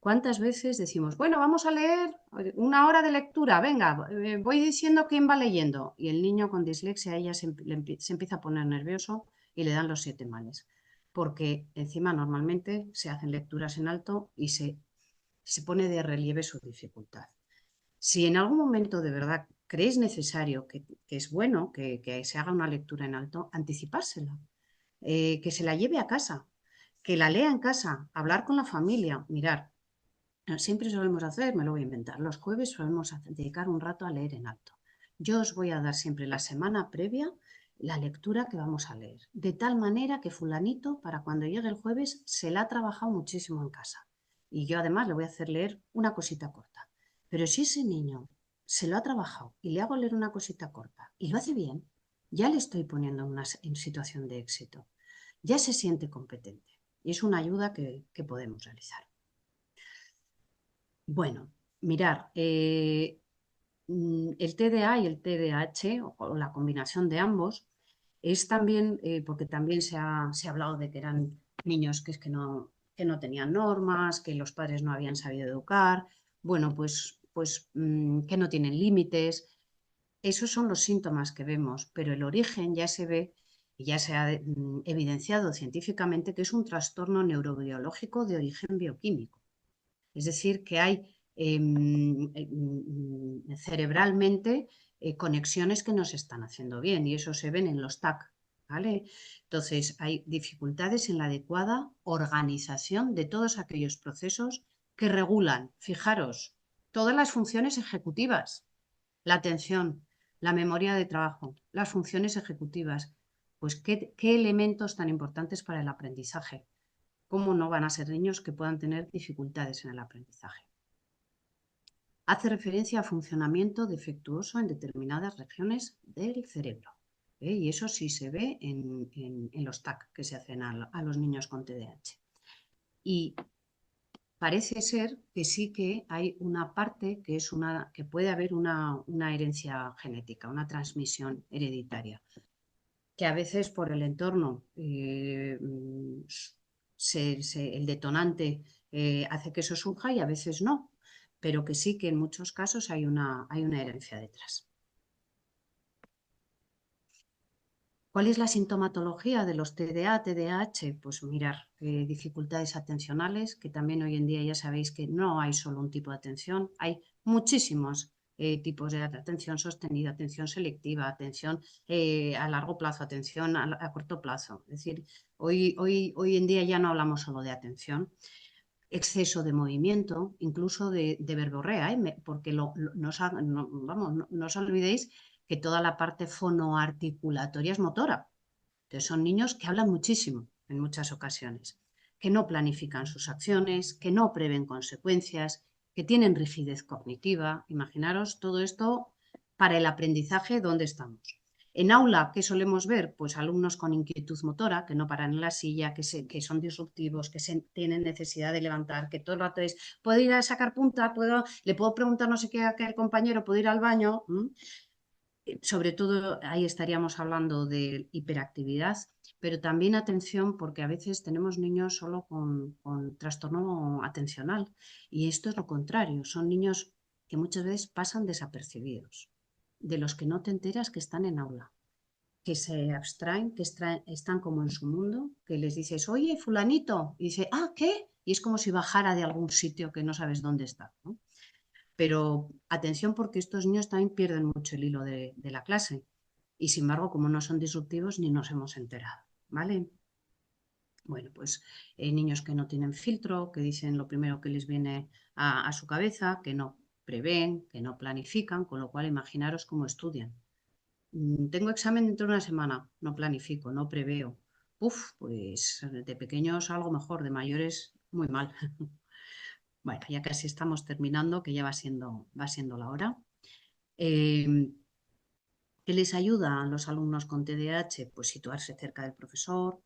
¿Cuántas veces decimos, bueno, vamos a leer 1 hora de lectura, venga, voy diciendo quién va leyendo? Y el niño con dislexia ella se empieza a poner nervioso y le dan los 7 males. Porque encima normalmente se hacen lecturas en alto y se pone de relieve su dificultad. Si en algún momento de verdad creéis necesario, que es bueno que se haga una lectura en alto, anticipársela, que se la lleve a casa, que la lea en casa, hablar con la familia, mirar. Siempre solemos hacer, me lo voy a inventar, los jueves solemos dedicar un rato a leer en alto. Yo os voy a dar siempre la semana previa la lectura que vamos a leer, de tal manera que fulanito, para cuando llegue el jueves, se la ha trabajado muchísimo en casa. Y yo además le voy a hacer leer una cosita corta. Pero si ese niño se lo ha trabajado y le hago leer una cosita corta y lo hace bien, ya le estoy poniendo en situación de éxito. Ya se siente competente. Y es una ayuda que podemos realizar. Bueno, mirar, el TDA y el TDAH, o la combinación de ambos, es también, porque también se ha hablado de que eran niños que no tenían normas, que los padres no habían sabido educar, bueno, pues que no tienen límites. Esos son los síntomas que vemos, pero el origen ya se ve y ya se ha evidenciado científicamente que es un trastorno neurobiológico de origen bioquímico. Es decir, que hay cerebralmente conexiones que no se están haciendo bien y eso se ven en los TAC, ¿vale? Entonces, hay dificultades en la adecuada organización de todos aquellos procesos que regulan, fijaros, todas las funciones ejecutivas, la atención, la memoria de trabajo, las funciones ejecutivas. Pues, ¿qué elementos tan importantes para el aprendizaje? ¿Cómo no van a ser niños que puedan tener dificultades en el aprendizaje? Hace referencia a funcionamiento defectuoso en determinadas regiones del cerebro. Y eso sí se ve en los TAC que se hacen a los niños con TDAH. Y parece ser que sí que hay una parte que puede haber una herencia genética, una transmisión hereditaria, que a veces por el entorno el detonante hace que eso surja y a veces no, pero que sí que en muchos casos hay una herencia detrás. ¿Cuál es la sintomatología de los TDA, TDAH? Pues mirar, dificultades atencionales, que también hoy en día ya sabéis que no hay solo un tipo de atención, hay muchísimos tipos de atención sostenida, atención selectiva, atención a largo plazo, atención a corto plazo. Es decir, hoy en día ya no hablamos solo de atención. Exceso de movimiento, incluso de verborrea, porque no os olvidéis que toda la parte fonoarticulatoria es motora. Entonces son niños que hablan muchísimo en muchas ocasiones, que no planifican sus acciones, que no prevén consecuencias, que tienen rigidez cognitiva. Imaginaros todo esto para el aprendizaje, ¿dónde estamos? En aula, ¿qué solemos ver? Pues alumnos con inquietud motora, que no paran en la silla, que son disruptivos, que tienen necesidad de levantar, que todo el rato es, ¿puedo ir a sacar punta? ¿Le puedo preguntar no sé qué a aquel compañero? ¿Puedo ir al baño? Sobre todo ahí estaríamos hablando de hiperactividad, pero también atención, porque a veces tenemos niños solo con trastorno atencional y esto es lo contrario, son niños que muchas veces pasan desapercibidos, de los que no te enteras que están en aula, que se abstraen, que están como en su mundo, que les dices, oye, fulanito, y dice, ah, ¿qué? Y es como si bajara de algún sitio que no sabes dónde está, ¿no? Pero atención porque estos niños también pierden mucho el hilo de la clase y sin embargo como no son disruptivos ni nos hemos enterado, ¿vale? Bueno, pues niños que no tienen filtro, que dicen lo primero que les viene a su cabeza, que no prevén, que no planifican, con lo cual imaginaros cómo estudian. Tengo examen dentro de una semana, no planifico, no preveo. Uf, pues de pequeños algo mejor, de mayores muy mal. Bueno, ya casi estamos terminando, que ya va siendo la hora. ¿Qué les ayuda a los alumnos con TDAH? Pues situarse cerca del profesor,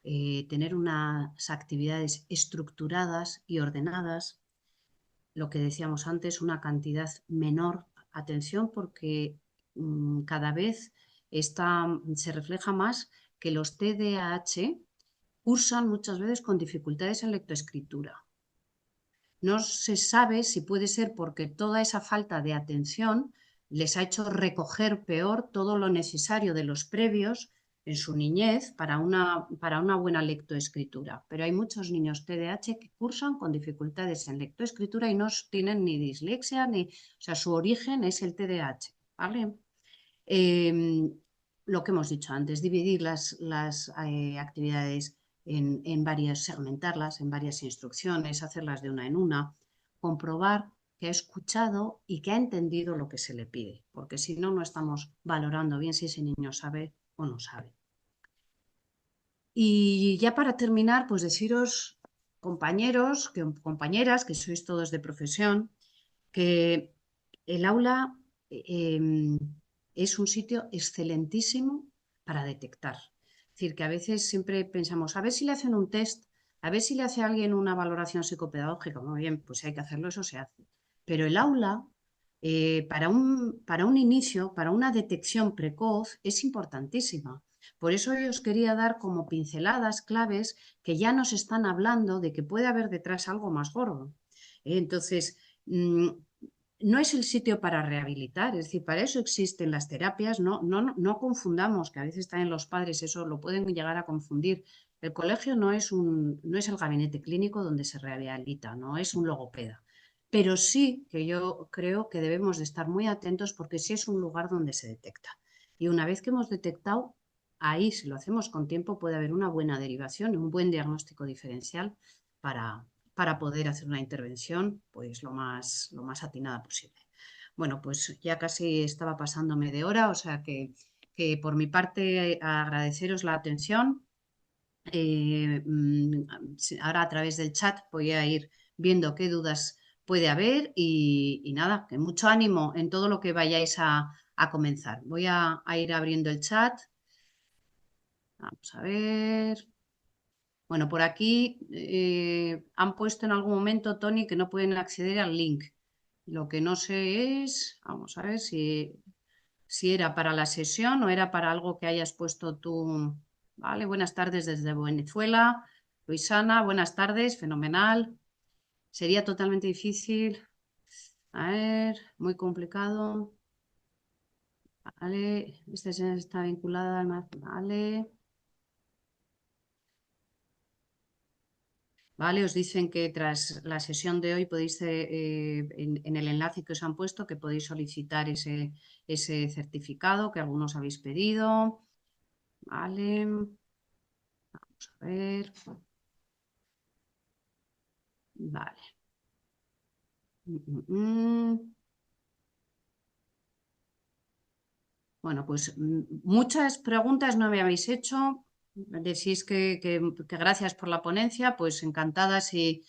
tener unas actividades estructuradas y ordenadas, lo que decíamos antes, una cantidad menor. Atención porque cada vez se refleja más que los TDAH cursan muchas veces con dificultades en lectoescritura. No se sabe si puede ser porque toda esa falta de atención les ha hecho recoger peor todo lo necesario de los previos en su niñez para una buena lectoescritura. Pero hay muchos niños TDAH que cursan con dificultades en lectoescritura y no tienen ni dislexia, o sea, su origen es el TDAH, ¿vale? Lo que hemos dicho antes, dividir las actividades en varias, segmentarlas en varias instrucciones, hacerlas de una en una, comprobar que ha escuchado y que ha entendido lo que se le pide, porque si no, no estamos valorando bien si ese niño sabe o no sabe. Y ya para terminar, pues deciros, compañeros, compañeras, que sois todos de profesión, que el aula es un sitio excelentísimo para detectar. Es decir, que a veces siempre pensamos, a ver si le hacen un test, a ver si le hace a alguien una valoración psicopedagógica. Muy bien, pues si hay que hacerlo, eso se hace. Pero el aula, para un inicio, para una detección precoz, es importantísima. Por eso yo os quería dar como pinceladas claves que ya nos están hablando de que puede haber detrás algo más gordo. Entonces, no es el sitio para rehabilitar, es decir, para eso existen las terapias, no confundamos, que a veces también los padres eso lo pueden llegar a confundir. El colegio no es el gabinete clínico donde se rehabilita, no es un logopeda. Pero sí que yo creo que debemos de estar muy atentos porque sí es un lugar donde se detecta. Y una vez que hemos detectado, ahí, si lo hacemos con tiempo, puede haber una buena derivación y un buen diagnóstico diferencial para poder hacer una intervención pues lo más atinada posible. Bueno, pues ya casi estaba pasándome de hora, o sea que por mi parte agradeceros la atención. Ahora a través del chat voy a ir viendo qué dudas puede haber y nada, que mucho ánimo en todo lo que vayáis a comenzar. Voy a ir abriendo el chat. Vamos a ver. Bueno, por aquí han puesto en algún momento, Tony, que no pueden acceder al link. Lo que no sé es, vamos a ver si era para la sesión o era para algo que hayas puesto tú. Vale, buenas tardes desde Venezuela. Luisana, buenas tardes, fenomenal. Sería totalmente difícil. A ver, muy complicado. Vale, esta sesión está vinculada al. Vale. ¿Vale? Os dicen que tras la sesión de hoy podéis, en el enlace que os han puesto, que podéis solicitar ese certificado que algunos habéis pedido. Vale, vamos a ver. Vale. Bueno, pues muchas preguntas no me habéis hecho. Decís que gracias por la ponencia, pues encantada si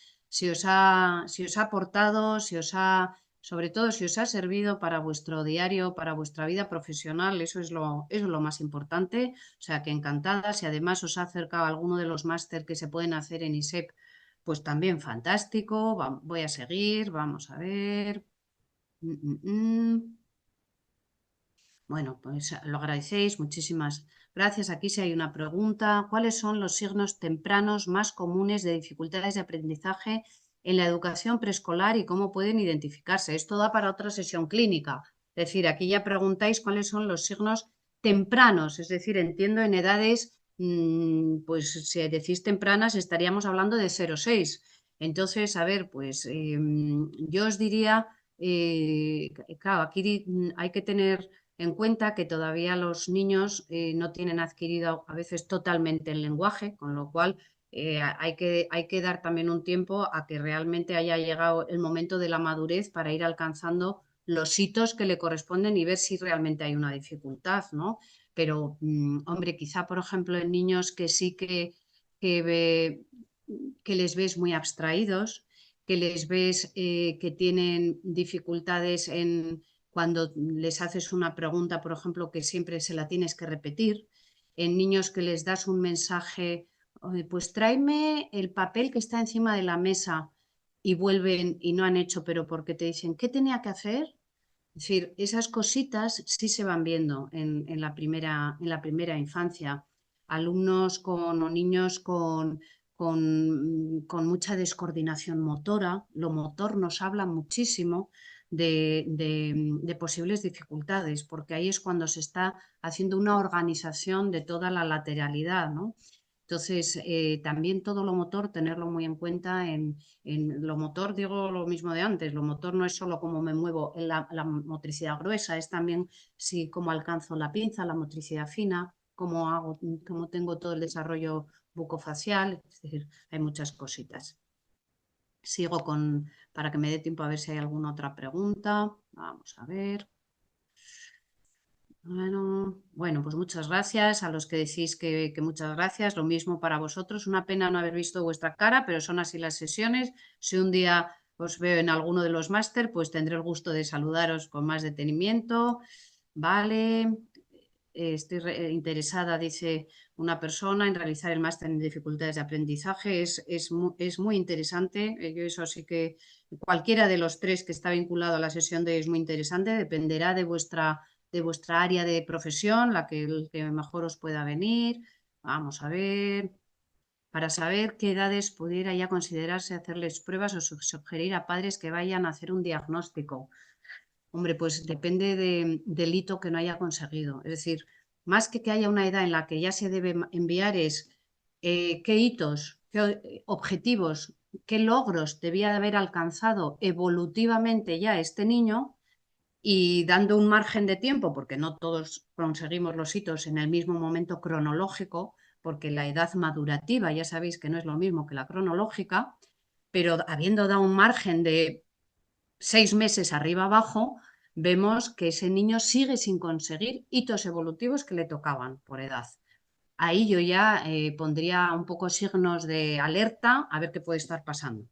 os ha aportado, si os ha sobre todo si os ha servido para vuestro diario, para vuestra vida profesional, eso es lo más importante. O sea que encantada, si además os ha acercado a alguno de los máster que se pueden hacer en ISEP, pues también fantástico. Voy a seguir, vamos a ver. Bueno, pues lo agradecéis, muchísimas gracias. Aquí sí hay una pregunta. ¿Cuáles son los signos tempranos más comunes de dificultades de aprendizaje en la educación preescolar y cómo pueden identificarse? Esto da para otra sesión clínica. Es decir, aquí ya preguntáis cuáles son los signos tempranos, es decir, entiendo en edades, pues si decís tempranas estaríamos hablando de 0,6. Entonces, a ver, pues yo os diría, claro, aquí hay que tener en cuenta que todavía los niños no tienen adquirido a veces totalmente el lenguaje, con lo cual hay que dar también un tiempo a que realmente haya llegado el momento de la madurez para ir alcanzando los hitos que le corresponden y ver si realmente hay una dificultad, ¿no? Pero, hombre, quizá, por ejemplo, en niños que sí que les ves muy abstraídos, que les ves que tienen dificultades en cuando les haces una pregunta, por ejemplo, que siempre se la tienes que repetir, en niños que les das un mensaje, pues tráeme el papel que está encima de la mesa y vuelven y no han hecho, pero porque te dicen, ¿qué tenía que hacer? Es decir, esas cositas sí se van viendo en la primera infancia. Alumnos o niños con mucha descoordinación motora, lo motor nos habla muchísimo de posibles dificultades, porque ahí es cuando se está haciendo una organización de toda la lateralidad, ¿no? Entonces, también todo lo motor, tenerlo muy en cuenta en lo motor, digo lo mismo de antes, lo motor no es solo cómo me muevo en la motricidad gruesa, es también si cómo alcanzo la pinza, la motricidad fina, cómo tengo todo el desarrollo bucofacial, es decir, hay muchas cositas. Sigo para que me dé tiempo a ver si hay alguna otra pregunta. Vamos a ver. Bueno, pues muchas gracias a los que decís que muchas gracias. Lo mismo para vosotros. Una pena no haber visto vuestra cara, pero son así las sesiones. Si un día os veo en alguno de los máster, pues tendré el gusto de saludaros con más detenimiento. Vale. Estoy interesada, dice una persona, en realizar el máster en dificultades de aprendizaje. Es muy interesante. Yo eso sí que cualquiera de los tres que está vinculado a la sesión de hoy es muy interesante. Dependerá de vuestra área de profesión, el que mejor os pueda venir. Vamos a ver. Para saber qué edades pudiera ya considerarse hacerles pruebas o sugerir a padres que vayan a hacer un diagnóstico. Hombre, pues depende del hito que no haya conseguido. Es decir, más que haya una edad en la que ya se debe enviar es qué hitos, qué objetivos, qué logros debía de haber alcanzado evolutivamente ya este niño y dando un margen de tiempo, porque no todos conseguimos los hitos en el mismo momento cronológico, porque la edad madurativa ya sabéis que no es lo mismo que la cronológica, pero habiendo dado un margen de 6 meses arriba abajo, vemos que ese niño sigue sin conseguir hitos evolutivos que le tocaban por edad. Ahí yo ya pondría un poco signos de alerta a ver qué puede estar pasando.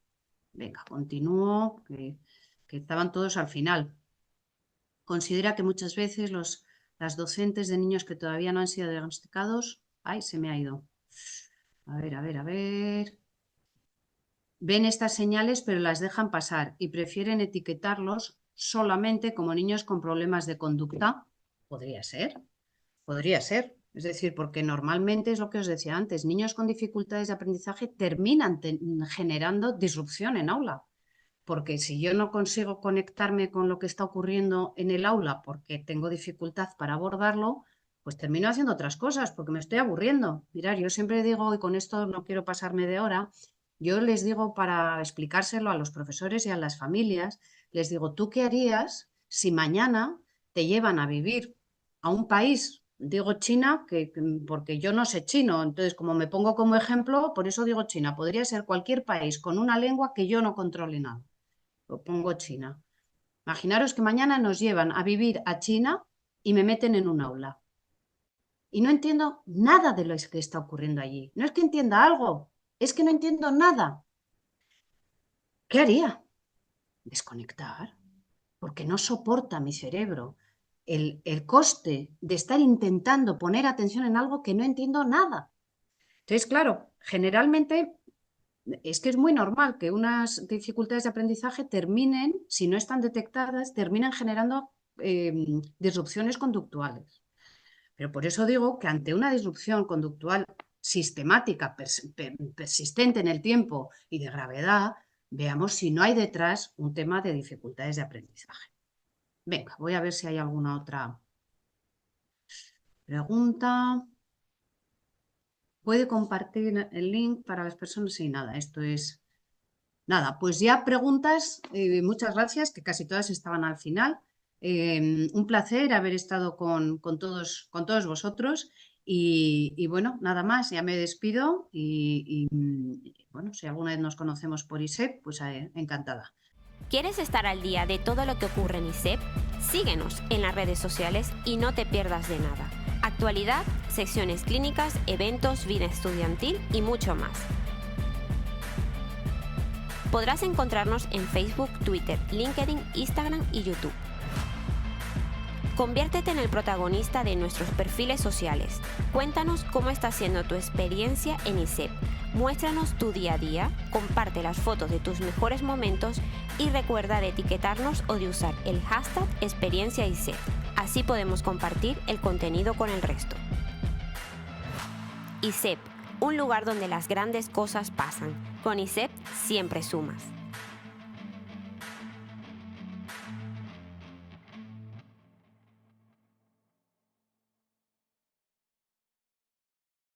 Venga, continúo, que estaban todos al final. Considera que muchas veces las docentes de niños que todavía no han sido diagnosticados, ay, se me ha ido. A ver, a ver, a ver. Ven estas señales pero las dejan pasar y prefieren etiquetarlos solamente como niños con problemas de conducta. Podría ser, podría ser. Es decir, porque normalmente es lo que os decía antes, niños con dificultades de aprendizaje terminan generando disrupción en aula. Porque si yo no consigo conectarme con lo que está ocurriendo en el aula porque tengo dificultad para abordarlo, pues termino haciendo otras cosas porque me estoy aburriendo. Mirad, yo siempre digo, y con esto no quiero pasarme de hora, yo les digo para explicárselo a los profesores y a las familias, les digo, ¿tú qué harías si mañana te llevan a vivir a un país? Digo China porque yo no sé chino, entonces como me pongo como ejemplo, por eso digo China, podría ser cualquier país con una lengua que yo no controle nada. Lo pongo China. Imaginaros que mañana nos llevan a vivir a China y me meten en un aula. Y no entiendo nada de lo que está ocurriendo allí. No es que entienda algo, es que no entiendo nada. ¿Qué haría? Desconectar. porque no soporta mi cerebro el coste de estar intentando poner atención en algo que no entiendo nada. Entonces, claro, generalmente es que es muy normal que unas dificultades de aprendizaje terminen, si no están detectadas, terminan generando disrupciones conductuales. Pero por eso digo que ante una disrupción conductual sistemática, persistente en el tiempo y de gravedad, veamos si no hay detrás un tema de dificultades de aprendizaje. Venga, voy a ver si hay alguna otra pregunta. ¿Puede compartir el link para las personas? Sí, nada, esto es... Nada, pues ya preguntas, muchas gracias, que casi todas estaban al final. Un placer haber estado con todos vosotros y bueno, nada más, ya me despido bueno, si alguna vez nos conocemos por ISEP, pues encantada. ¿Quieres estar al día de todo lo que ocurre en ISEP? Síguenos en las redes sociales y no te pierdas de nada. Actualidad, secciones clínicas, eventos, vida estudiantil y mucho más. Podrás encontrarnos en Facebook, Twitter, LinkedIn, Instagram y YouTube. Conviértete en el protagonista de nuestros perfiles sociales. Cuéntanos cómo está siendo tu experiencia en ISEP. Muéstranos tu día a día, comparte las fotos de tus mejores momentos y recuerda de etiquetarnos o de usar el hashtag #experienciaISEP. Así podemos compartir el contenido con el resto. ISEP, un lugar donde las grandes cosas pasan. Con ISEP siempre sumas.